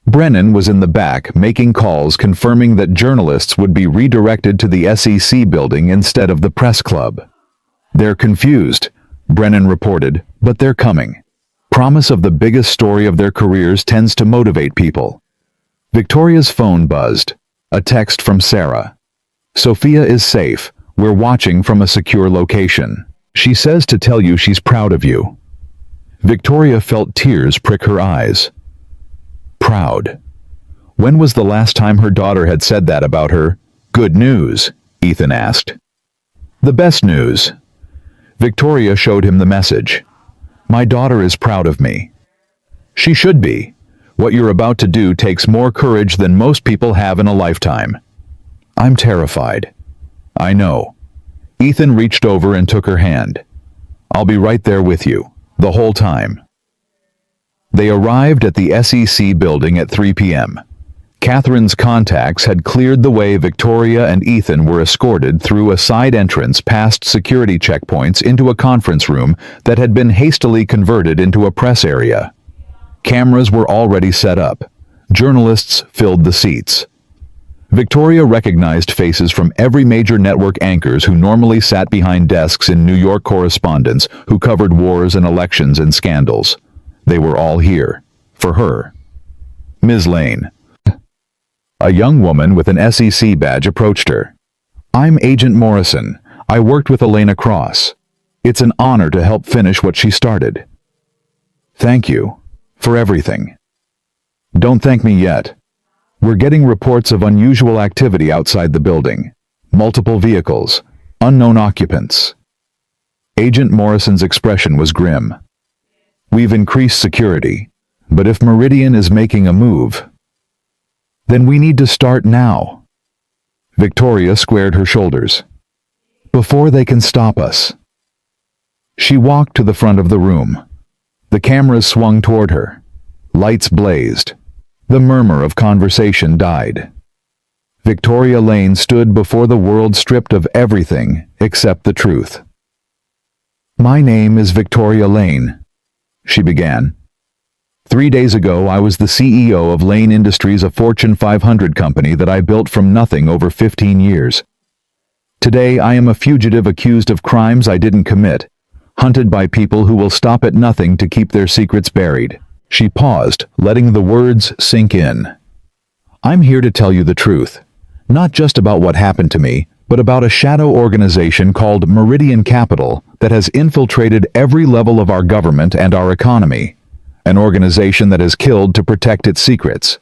Brennan was in the back making calls confirming that journalists would be redirected to the SEC building instead of the press club. They're confused, Brennan reported, but they're coming. Promise of the biggest story of their careers tends to motivate people. Victoria's phone buzzed. A text from Sarah. Sophia is safe. We're watching from a secure location. She says to tell you she's proud of you. Victoria felt tears prick her eyes. Proud. When was the last time her daughter had said that about her? Good news, Ethan asked. The best news. Victoria showed him the message. My daughter is proud of me. She should be. What you're about to do takes more courage than most people have in a lifetime. I'm terrified. I know. Ethan reached over and took her hand. I'll be right there with you, the whole time. They arrived at the SEC building at 3 p.m. Catherine's contacts had cleared the way. Victoria and Ethan were escorted through a side entrance past security checkpoints into a conference room that had been hastily converted into a press area. Cameras were already set up. Journalists filled the seats. Victoria recognized faces from every major network, anchors who normally sat behind desks in New York, correspondents who covered wars and elections and scandals. They were all here. For her. Ms. Lane. A young woman with an SEC badge approached her. I'm Agent Morrison. I worked with Elena Cross. It's an honor to help finish what she started. Thank you. For everything. Don't thank me yet. We're getting reports of unusual activity outside the building. Multiple vehicles. Unknown occupants. Agent Morrison's expression was grim. We've increased security, but if Meridian is making a move, then we need to start now. Victoria squared her shoulders. Before they can stop us. She walked to the front of the room. The cameras swung toward her. Lights blazed. The murmur of conversation died. Victoria Lane stood before the world, stripped of everything except the truth. My name is Victoria Lane, she began. 3 days ago, I was the CEO of Lane Industries, a Fortune 500 company that I built from nothing over 15 years. Today, I am a fugitive accused of crimes I didn't commit, hunted by people who will stop at nothing to keep their secrets buried. She paused, letting the words sink in. I'm here to tell you the truth. Not just about what happened to me, but about a shadow organization called Meridian Capital that has infiltrated every level of our government and our economy. An organization that has killed to protect its secrets.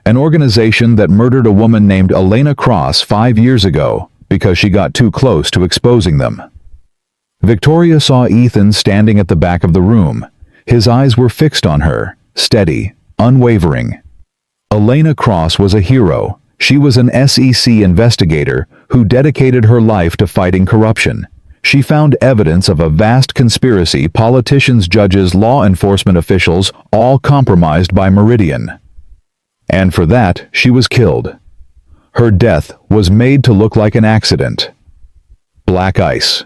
An organization that murdered a woman named Elena Cross 5 years ago because she got too close to exposing them. Victoria saw Ethan standing at the back of the room. His eyes were fixed on her, steady, unwavering. Elena Cross was a hero. She was an SEC investigator who dedicated her life to fighting corruption. She found evidence of a vast conspiracy, politicians, judges, law enforcement officials, all compromised by Meridian. And for that, she was killed. Her death was made to look like an accident. Black ice.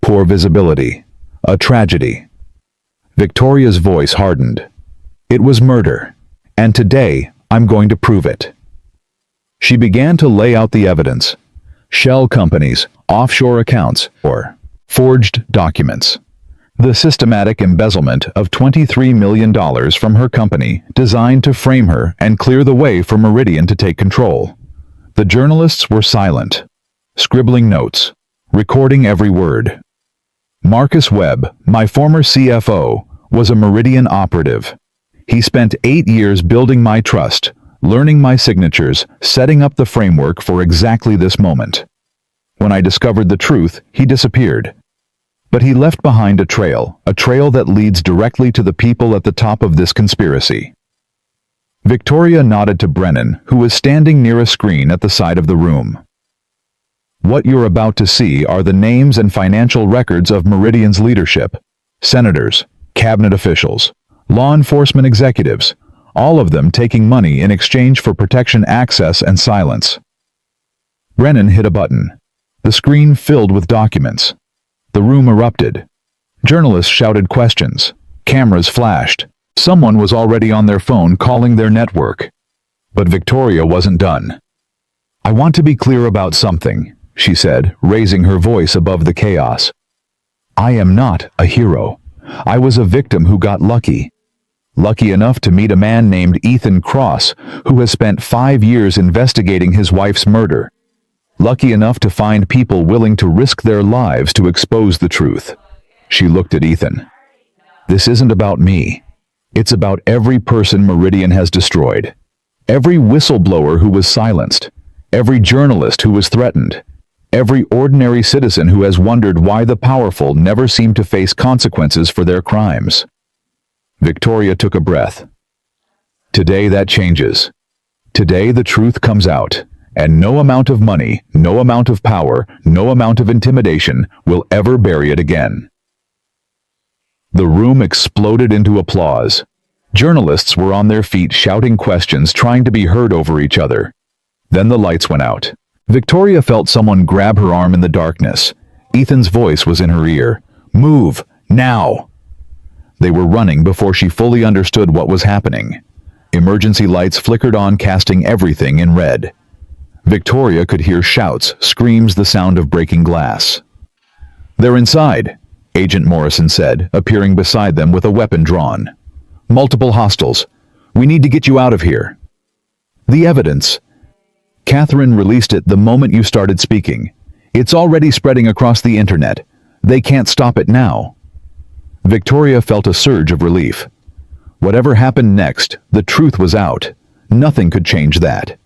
Poor visibility. A tragedy. Victoria's voice hardened. It was murder. And today, I'm going to prove it. She began to lay out the evidence. Shell companies, offshore accounts, or forged documents. The systematic embezzlement of $23 million from her company designed to frame her and clear the way for Meridian to take control. The journalists were silent, scribbling notes, recording every word. Marcus Webb, my former CFO, was a Meridian operative. He spent 8 years building my trust, learning my signatures, setting up the framework for exactly this moment. When I discovered the truth, he disappeared. But he left behind a trail that leads directly to the people at the top of this conspiracy. Victoria nodded to Brennan, who was standing near a screen at the side of the room. What you're about to see are the names and financial records of Meridian's leadership. Senators, cabinet officials, law enforcement executives, all of them taking money in exchange for protection, access, and silence. Brennan hit a button. The screen filled with documents. The room erupted. Journalists shouted questions. Cameras flashed. Someone was already on their phone calling their network. But Victoria wasn't done. I want to be clear about something, she said, raising her voice above the chaos. I am not a hero. I was a victim who got lucky. Lucky enough to meet a man named Ethan Cross, who has spent 5 years investigating his wife's murder. Lucky enough to find people willing to risk their lives to expose the truth. She looked at Ethan. This isn't about me. It's about every person Meridian has destroyed. Every whistleblower who was silenced. Every journalist who was threatened. Every ordinary citizen who has wondered why the powerful never seem to face consequences for their crimes. Victoria took a breath. Today that changes. Today the truth comes out. And no amount of money, no amount of power, no amount of intimidation will ever bury it again. The room exploded into applause. Journalists were on their feet shouting questions, trying to be heard over each other. Then the lights went out. Victoria felt someone grab her arm in the darkness. Ethan's voice was in her ear. Move, now! They were running before she fully understood what was happening. Emergency lights flickered on, casting everything in red. Victoria could hear shouts, screams, the sound of breaking glass. They're inside, Agent Morrison said, appearing beside them with a weapon drawn. Multiple hostiles. We need to get you out of here. The evidence. Catherine released it the moment you started speaking. It's already spreading across the internet. They can't stop it now. Victoria felt a surge of relief. Whatever happened next, the truth was out. Nothing could change that.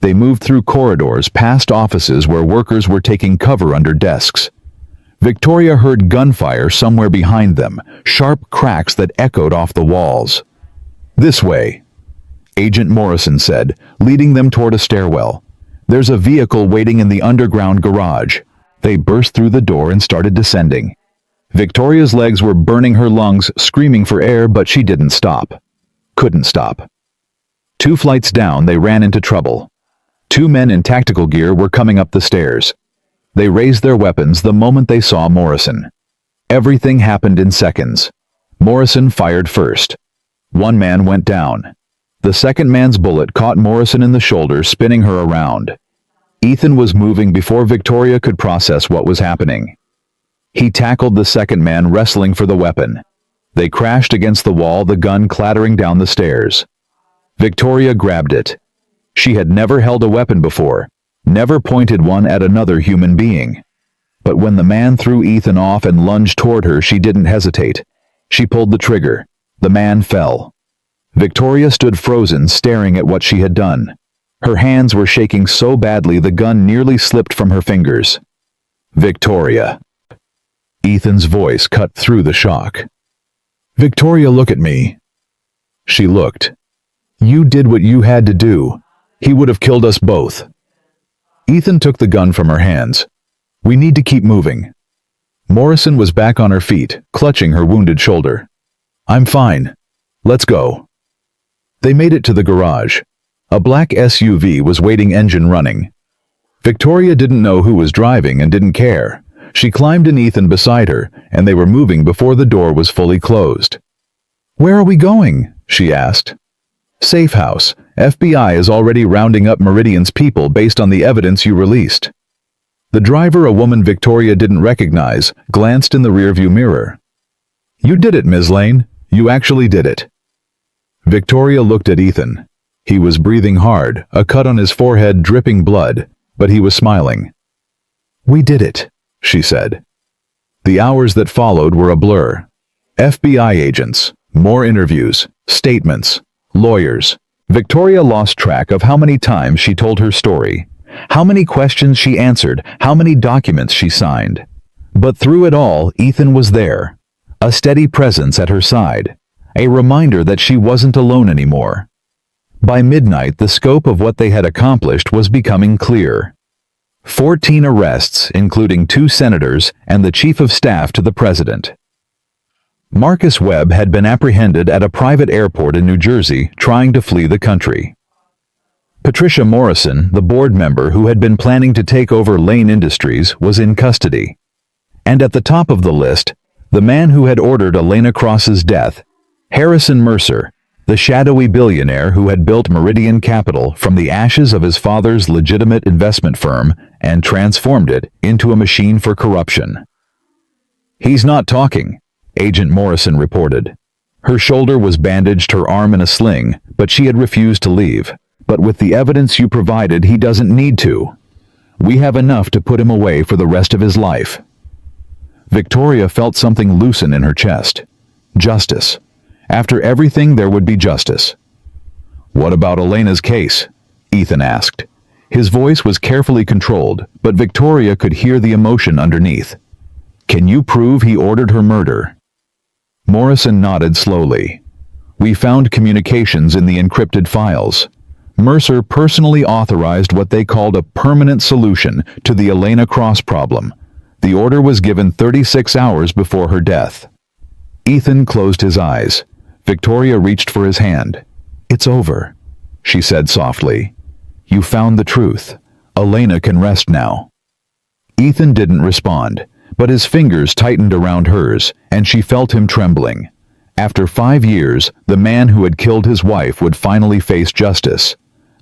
They moved through corridors, past offices where workers were taking cover under desks. Victoria heard gunfire somewhere behind them, sharp cracks that echoed off the walls. This way, Agent Morrison said, leading them toward a stairwell. There's a vehicle waiting in the underground garage. They burst through the door and started descending. Victoria's legs were burning her lungs, screaming for air, but she didn't stop. Couldn't stop. 2 flights down, they ran into trouble. 2 men in tactical gear were coming up the stairs. They raised their weapons the moment they saw Morrison. Everything happened in seconds. Morrison fired first. 1 man went down. The second man's bullet caught Morrison in the shoulder, spinning her around. Ethan was moving before Victoria could process what was happening. He tackled the second man wrestling for the weapon. They crashed against the wall, the gun clattering down the stairs. Victoria grabbed it. She had never held a weapon before, never pointed one at another human being. But when the man threw Ethan off and lunged toward her, she didn't hesitate. She pulled the trigger. The man fell. Victoria stood frozen, staring at what she had done. Her hands were shaking so badly the gun nearly slipped from her fingers. "Victoria." Ethan's voice cut through the shock. "Victoria, look at me." She looked. "You did what you had to do. He would have killed us both." Ethan took the gun from her hands. "We need to keep moving." Morrison was back on her feet, clutching her wounded shoulder. "I'm fine. Let's go." They made it to the garage. A black SUV was waiting, engine running. Victoria didn't know who was driving and didn't care. She climbed in Ethan beside her, and they were moving before the door was fully closed. "Where are we going?" she asked. "Safe house. FBI is already rounding up Meridian's people based on the evidence you released." The driver, a woman Victoria didn't recognize, glanced in the rearview mirror. "You did it, Ms. Lane. You actually did it." Victoria looked at Ethan. He was breathing hard, a cut on his forehead dripping blood, but he was smiling. "We did it," she said. The hours that followed were a blur. FBI agents, more interviews, statements, lawyers. Victoria lost track of how many times she told her story, how many questions she answered, how many documents she signed. But through it all, Ethan was there, a steady presence at her side, a reminder that she wasn't alone anymore. By midnight, the scope of what they had accomplished was becoming clear. 14 arrests, including 2 senators and the chief of staff to the president. Marcus Webb had been apprehended at a private airport in New Jersey, trying to flee the country. Patricia Morrison, the board member who had been planning to take over Lane Industries, was in custody. And at the top of the list, the man who had ordered Elena Cross's death, Harrison Mercer, the shadowy billionaire who had built Meridian Capital from the ashes of his father's legitimate investment firm and transformed it into a machine for corruption. "He's not talking," Agent Morrison reported. Her shoulder was bandaged, her arm in a sling, but she had refused to leave. "But with the evidence you provided, he doesn't need to. We have enough to put him away for the rest of his life." Victoria felt something loosen in her chest. Justice. After everything, there would be justice. "What about Elena's case?" Ethan asked. His voice was carefully controlled, but Victoria could hear the emotion underneath. "Can you prove he ordered her murder?" Morrison nodded slowly. "We found communications in the encrypted files. Mercer personally authorized what they called a permanent solution to the Elena Cross problem. The order was given 36 hours before her death." Ethan closed his eyes. Victoria reached for his hand. "It's over," she said softly. "You found the truth. Elena can rest now." Ethan didn't respond, but his fingers tightened around hers, and she felt him trembling. After 5 years, the man who had killed his wife would finally face justice.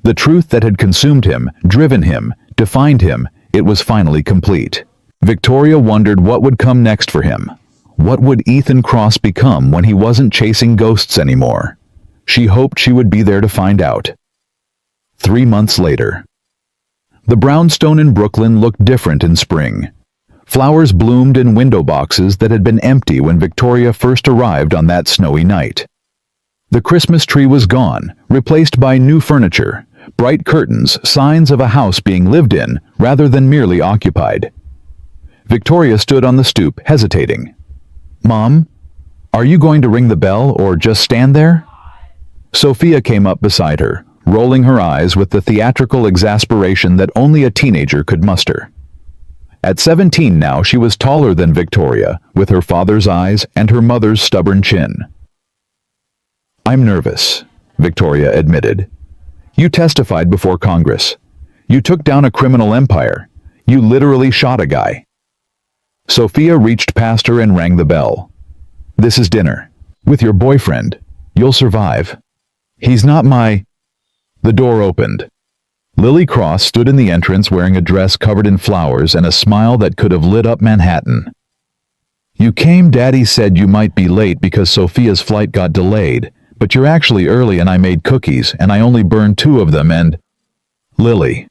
The truth that had consumed him, driven him, defined him, it was finally complete. Victoria wondered what would come next for him. What would Ethan Cross become when he wasn't chasing ghosts anymore? She hoped she would be there to find out. 3 months later. The brownstone in Brooklyn looked different in spring. Flowers bloomed in window boxes that had been empty when Victoria first arrived on that snowy night. The Christmas tree was gone, replaced by new furniture, bright curtains, signs of a house being lived in rather than merely occupied. Victoria stood on the stoop, hesitating. "Mom, are you going to ring the bell or just stand there?" Sophia came up beside her, rolling her eyes with the theatrical exasperation that only a teenager could muster. At 17 now, she was taller than Victoria, with her father's eyes and her mother's stubborn chin. "I'm nervous," Victoria admitted. "You testified before Congress. You took down a criminal empire. You literally shot a guy." Sophia reached past her and rang the bell. "This is dinner. With your boyfriend. You'll survive." "He's not my—" The door opened. Lily Cross stood in the entrance wearing a dress covered in flowers and a smile that could have lit up Manhattan. You came, Daddy said you might be late because Sophia's flight got delayed, but you're actually early and I made cookies and I only burned 2 of them and... Lily.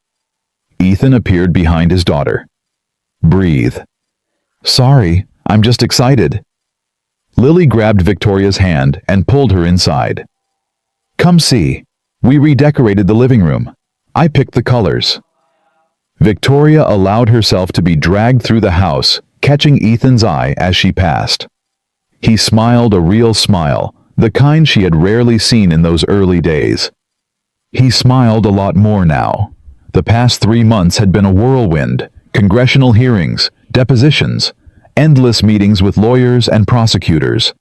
Ethan appeared behind his daughter. Breathe. Sorry, I'm just excited. Lily grabbed Victoria's hand and pulled her inside. Come see. We redecorated the living room. I picked the colors. Victoria allowed herself to be dragged through the house, catching Ethan's eye as she passed. He smiled a real smile, the kind she had rarely seen in those early days. He smiled a lot more now. The past 3 months had been a whirlwind, congressional hearings, depositions, endless meetings with lawyers and prosecutors.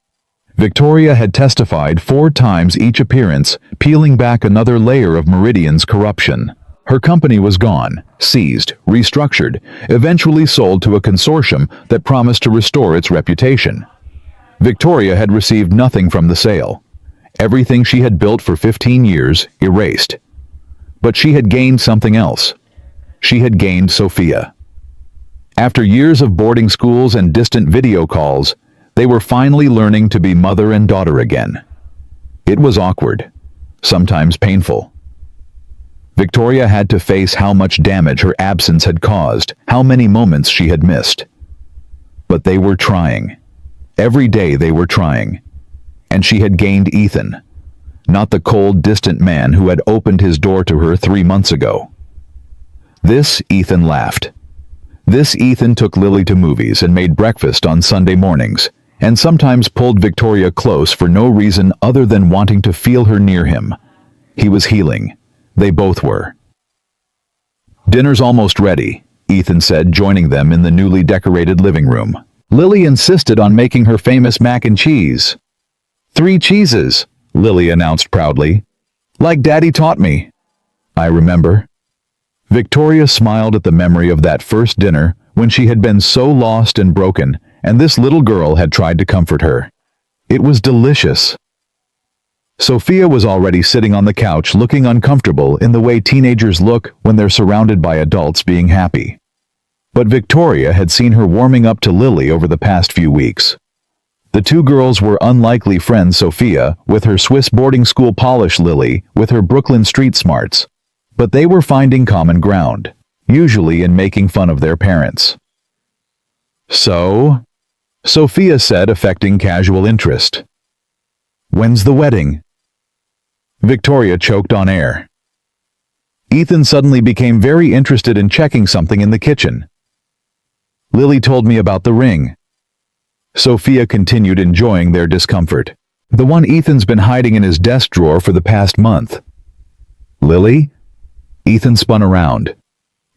Victoria had testified 4 times each appearance, peeling back another layer of Meridian's corruption. Her company was gone, seized, restructured, eventually sold to a consortium that promised to restore its reputation. Victoria had received nothing from the sale. Everything she had built for 15 years, erased. But she had gained something else. She had gained Sophia. After years of boarding schools and distant video calls, they were finally learning to be mother and daughter again. It was awkward, sometimes painful. Victoria had to face how much damage her absence had caused, how many moments she had missed. But they were trying. Every day they were trying. And she had gained Ethan, not the cold, distant man who had opened his door to her 3 months ago. This Ethan laughed. This Ethan took Lily to movies and made breakfast on Sunday mornings, and sometimes pulled Victoria close for no reason other than wanting to feel her near him. He was healing. They both were. Dinner's almost ready, Ethan said, joining them in the newly decorated living room. Lily insisted on making her famous mac and cheese. 3 cheeses, Lily announced proudly. Like Daddy taught me. I remember. Victoria smiled at the memory of that first dinner when she had been so lost and broken, and this little girl had tried to comfort her. It was delicious. Sophia was already sitting on the couch looking uncomfortable in the way teenagers look when they're surrounded by adults being happy. But Victoria had seen her warming up to Lily over the past few weeks. The 2 girls were unlikely friends, Sophia with her Swiss boarding school polish, Lily with her Brooklyn street smarts. But they were finding common ground, usually in making fun of their parents. So? Sophia said, affecting casual interest. When's the wedding? Victoria choked on air. Ethan suddenly became very interested in checking something in the kitchen. Lily told me about the ring. Sophia continued, enjoying their discomfort. The one Ethan's been hiding in his desk drawer for the past month. Lily? Ethan spun around.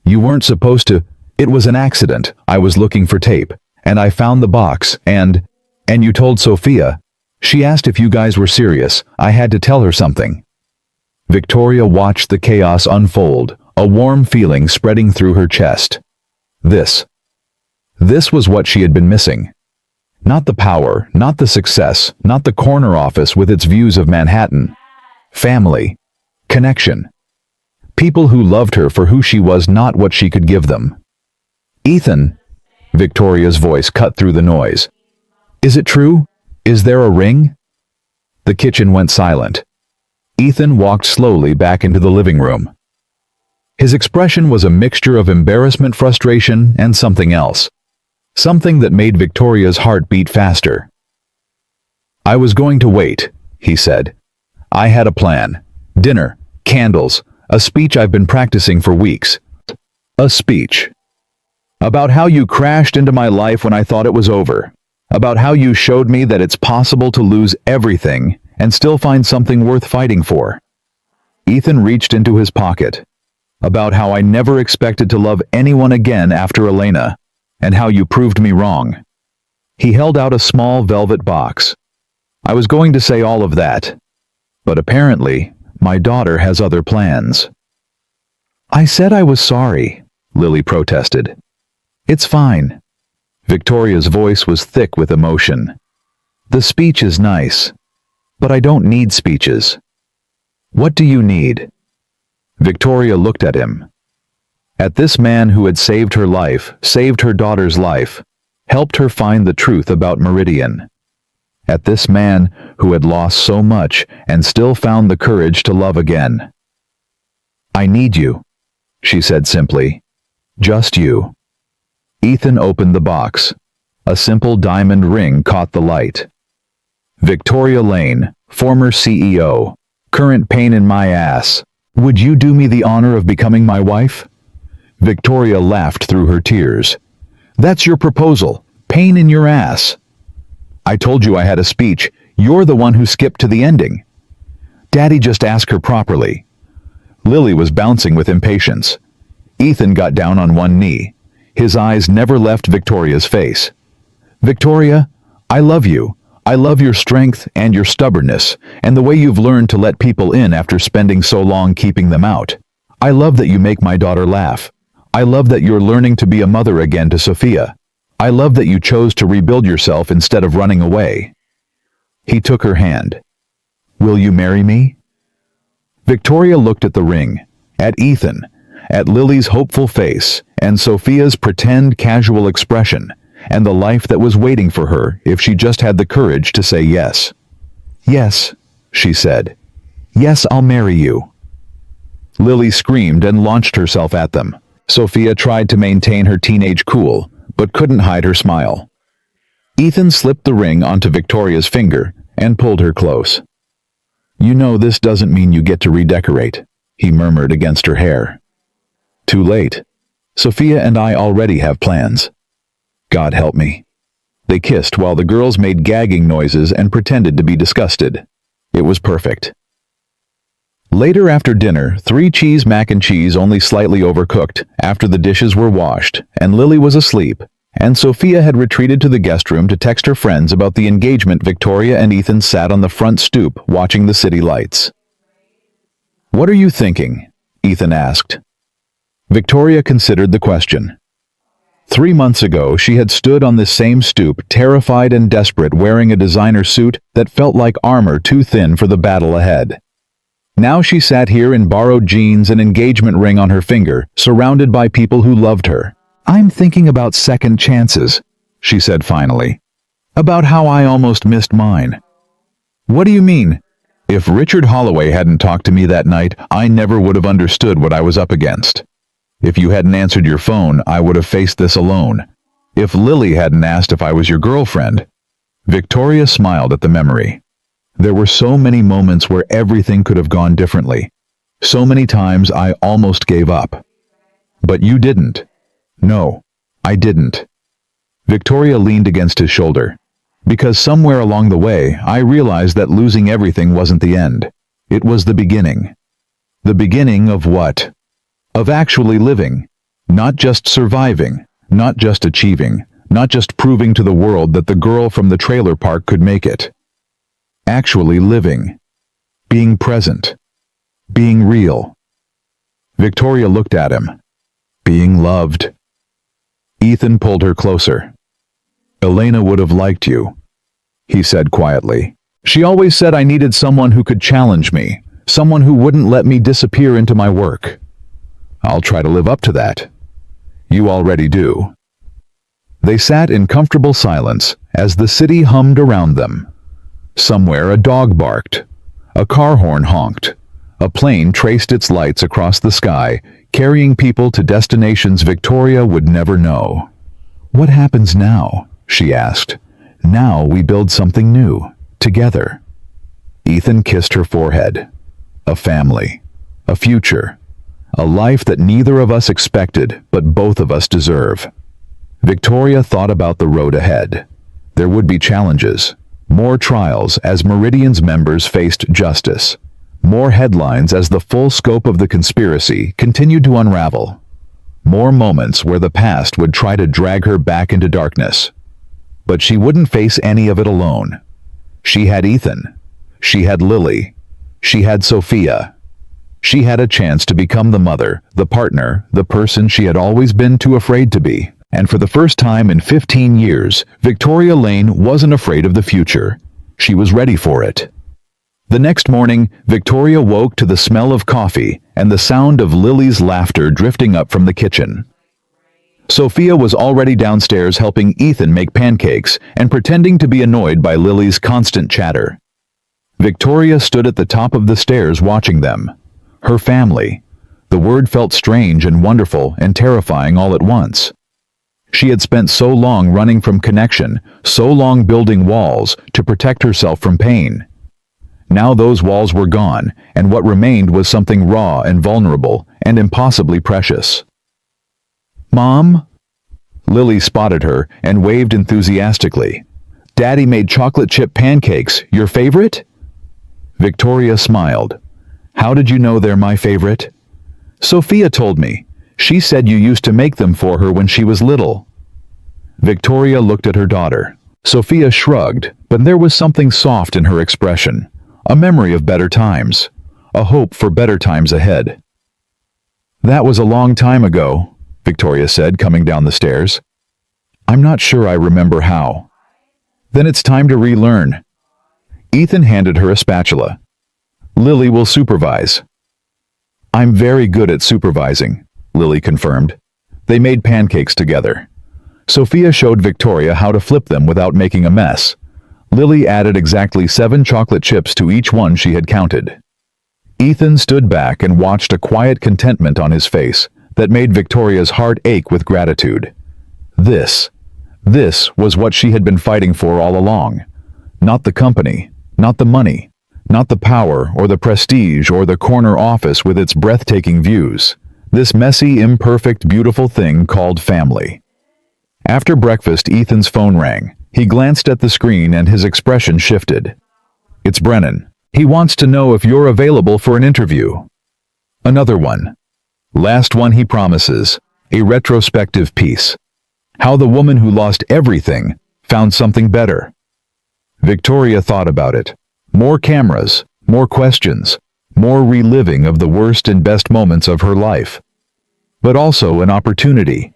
You weren't supposed to. It was an accident. I was looking for tape, and I found the box, and you told Sophia. She asked if you guys were serious. I had to tell her something. Victoria watched the chaos unfold, a warm feeling spreading through her chest. This was what she had been missing. Not the power, not the success, not the corner office with its views of Manhattan. Family. Connection. People who loved her for who she was, not what she could give them. Ethan, Victoria's voice cut through the noise. Is it true? Is there a ring? The kitchen went silent. Ethan walked slowly back into the living room. His expression was a mixture of embarrassment, frustration, and something else. Something that made Victoria's heart beat faster. I was going to wait, he said. I had a plan. Dinner, candles, a speech I've been practicing for weeks. A speech. About how you crashed into my life when I thought it was over. About how you showed me that it's possible to lose everything and still find something worth fighting for. Ethan reached into his pocket. About how I never expected to love anyone again after Elena, and how you proved me wrong. He held out a small velvet box. I was going to say all of that, but apparently, my daughter has other plans. I said I was sorry, Lily protested. It's fine. Victoria's voice was thick with emotion. The speech is nice, but I don't need speeches. What do you need? Victoria looked at him. At this man who had saved her life, saved her daughter's life, helped her find the truth about Meridian. At this man who had lost so much and still found the courage to love again. "I need you," she said simply. "Just you." Ethan opened the box. A simple diamond ring caught the light. "Victoria Lane, former CEO. Current pain in my ass. Would you do me the honor of becoming my wife?" Victoria laughed through her tears. "That's your proposal. Pain in your ass." "I told you I had a speech. You're the one who skipped to the ending." "Daddy, just ask her properly." Lily was bouncing with impatience. Ethan got down on one knee. His eyes never left Victoria's face. "Victoria, I love you. I love your strength and your stubbornness, and the way you've learned to let people in after spending so long keeping them out. I love that you make my daughter laugh. I love that you're learning to be a mother again to Sophia. I love that you chose to rebuild yourself instead of running away." He took her hand. "Will you marry me?" Victoria looked at the ring, at Ethan, at Lily's hopeful face, and Sophia's pretend casual expression, and the life that was waiting for her if she just had the courage to say yes. "Yes," she said. "Yes, I'll marry you." Lily screamed and launched herself at them. Sophia tried to maintain her teenage cool, but couldn't hide her smile. Ethan slipped the ring onto Victoria's finger and pulled her close. "You know this doesn't mean you get to redecorate," he murmured against her hair. "Too late. Sophia and I already have plans. God help me." They kissed while the girls made gagging noises and pretended to be disgusted. It was perfect. Later after dinner, 3 cheese mac and cheese only slightly overcooked after the dishes were washed, and Lily was asleep, and Sophia had retreated to the guest room to text her friends about the engagement. Victoria and Ethan sat on the front stoop watching the city lights. "What are you thinking?" Ethan asked. Victoria considered the question. 3 months ago, she had stood on this same stoop, terrified and desperate, wearing a designer suit that felt like armor too thin for the battle ahead. Now she sat here in borrowed jeans, an engagement ring on her finger, surrounded by people who loved her. "I'm thinking about second chances," she said finally. "About how I almost missed mine." "What do you mean?" "If Richard Holloway hadn't talked to me that night, I never would have understood what I was up against. If you hadn't answered your phone, I would have faced this alone. If Lily hadn't asked if I was your girlfriend." Victoria smiled at the memory. There were so many moments where everything could have gone differently. So many times I almost gave up. "But you didn't." "No, I didn't." Victoria leaned against his shoulder. "Because somewhere along the way, I realized that losing everything wasn't the end. It was the beginning." "The beginning of what?" "Of actually living. Not just surviving, not just achieving, not just proving to the world that the girl from the trailer park could make it. Actually living. Being present. Being real." Victoria looked at him. "Being loved." Ethan pulled her closer. "Elena would have liked you," he said quietly. "She always said I needed someone who could challenge me, someone who wouldn't let me disappear into my work. I'll try to live up to that. You already do." They sat in comfortable silence as the city hummed around them. Somewhere a dog barked. A car horn honked. A plane traced its lights across the sky, carrying people to destinations Victoria would never know. "What happens now?" she asked. "Now we build something new, together." Ethan kissed her forehead. "A family. A future. A life that neither of us expected, but both of us deserve." Victoria thought about the road ahead. There would be challenges. More trials as Meridian's members faced justice. More headlines as the full scope of the conspiracy continued to unravel. More moments where the past would try to drag her back into darkness. But she wouldn't face any of it alone. She had Ethan. She had Lily. She had Sophia. She had a chance to become the mother, the partner, the person she had always been too afraid to be. And for the first time in 15 years, Victoria Lane wasn't afraid of the future. She was ready for it. The next morning, Victoria woke to the smell of coffee and the sound of Lily's laughter drifting up from the kitchen. Sophia was already downstairs helping Ethan make pancakes and pretending to be annoyed by Lily's constant chatter. Victoria stood at the top of the stairs watching them. Her family. The word felt strange and wonderful and terrifying all at once. She had spent so long running from connection, so long building walls to protect herself from pain. Now those walls were gone, and what remained was something raw and vulnerable and impossibly precious. "Mom?" Lily spotted her and waved enthusiastically. "Daddy made chocolate chip pancakes, your favorite?" Victoria smiled. "How did you know they're my favorite?" "Sophia told me. She said you used to make them for her when she was little." Victoria looked at her daughter. Sophia shrugged, but there was something soft in her expression. A memory of better times. A hope for better times ahead. "That was a long time ago," Victoria said, coming down the stairs. "I'm not sure I remember how." "Then it's time to relearn." Ethan handed her a spatula. "Lily will supervise." "I'm very good at supervising," Lily confirmed. They made pancakes together. Sophia showed Victoria how to flip them without making a mess. Lily added exactly 7 chocolate chips to each one she had counted. Ethan stood back and watched a quiet contentment on his face that made Victoria's heart ache with gratitude. This was what she had been fighting for all along. Not the company, not the money, not the power or the prestige or the corner office with its breathtaking views. This messy, imperfect, beautiful thing called family. After breakfast, Ethan's phone rang. He glanced at the screen and his expression shifted. "It's Brennan. He wants to know if you're available for an interview." Another one. Last one, he promises. A retrospective piece. How the woman who lost everything found something better. Victoria thought about it. More cameras, more questions, more reliving of the worst and best moments of her life. But also an opportunity.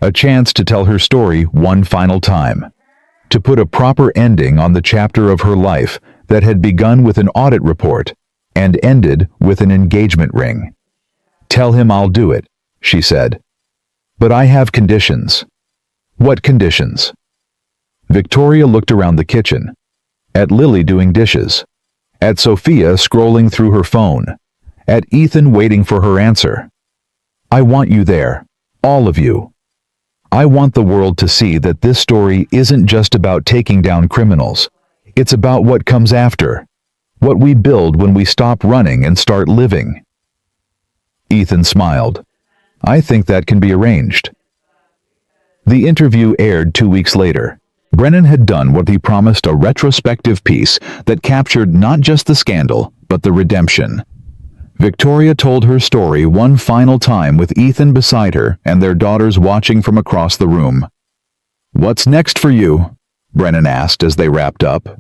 A chance to tell her story one final time. To put a proper ending on the chapter of her life that had begun with an audit report and ended with an engagement ring. "Tell him I'll do it," she said. "But I have conditions." "What conditions?" Victoria looked around the kitchen. At Lily doing dishes. At Sophia scrolling through her phone. At Ethan waiting for her answer. "I want you there. All of you. I want the world to see that this story isn't just about taking down criminals. It's about what comes after. What we build when we stop running and start living." Ethan smiled. "I think that can be arranged." The interview aired 2 weeks later. Brennan had done what he promised, a retrospective piece that captured not just the scandal, but the redemption. Victoria told her story one final time with Ethan beside her and their daughters watching from across the room. "What's next for you?" Brennan asked as they wrapped up.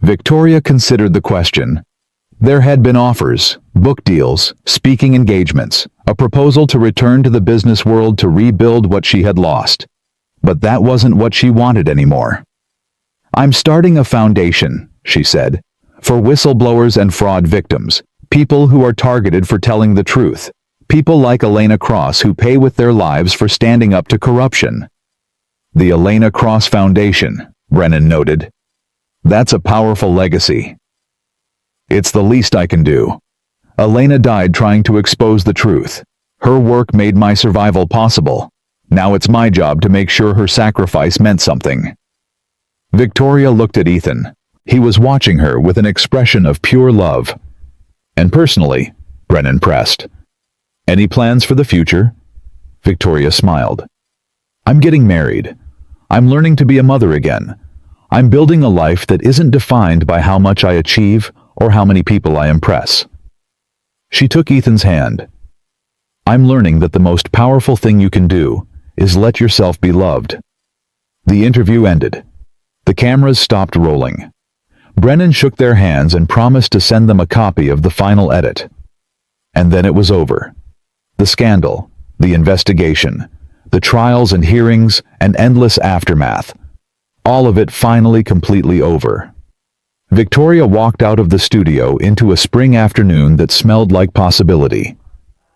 Victoria considered the question. There had been offers, book deals, speaking engagements, a proposal to return to the business world to rebuild what she had lost. But that wasn't what she wanted anymore. "I'm starting a foundation," she said, "for whistleblowers and fraud victims. People who are targeted for telling the truth. People like Elena Cross who pay with their lives for standing up to corruption." "The Elena Cross Foundation," Brennan noted. "That's a powerful legacy." "It's the least I can do. Elena died trying to expose the truth. Her work made my survival possible. Now it's my job to make sure her sacrifice meant something." Victoria looked at Ethan. He was watching her with an expression of pure love. "And personally," Brennan pressed. "Any plans for the future?" Victoria smiled. "I'm getting married. I'm learning to be a mother again. I'm building a life that isn't defined by how much I achieve or how many people I impress." She took Ethan's hand. "I'm learning that the most powerful thing you can do is let yourself be loved." The interview ended. The cameras stopped rolling. Brennan shook their hands and promised to send them a copy of the final edit. And then it was over. The scandal, the investigation, the trials and hearings, and endless aftermath. All of it finally completely over. Victoria walked out of the studio into a spring afternoon that smelled like possibility.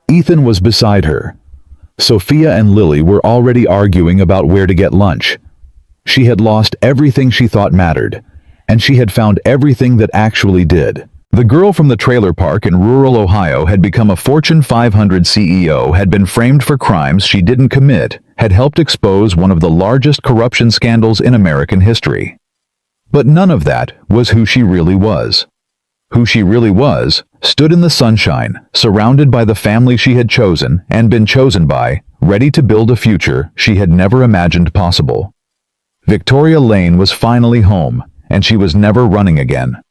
Ethan was beside her. Sophia and Lily were already arguing about where to get lunch. She had lost everything she thought mattered, and she had found everything that actually did. The girl from the trailer park in rural Ohio had become a Fortune 500 CEO, had been framed for crimes she didn't commit, had helped expose one of the largest corruption scandals in American history. But none of that was who she really was. Who she really was stood in the sunshine, surrounded by the family she had chosen and been chosen by, ready to build a future she had never imagined possible. Victoria Lane was finally home, and she was never running again.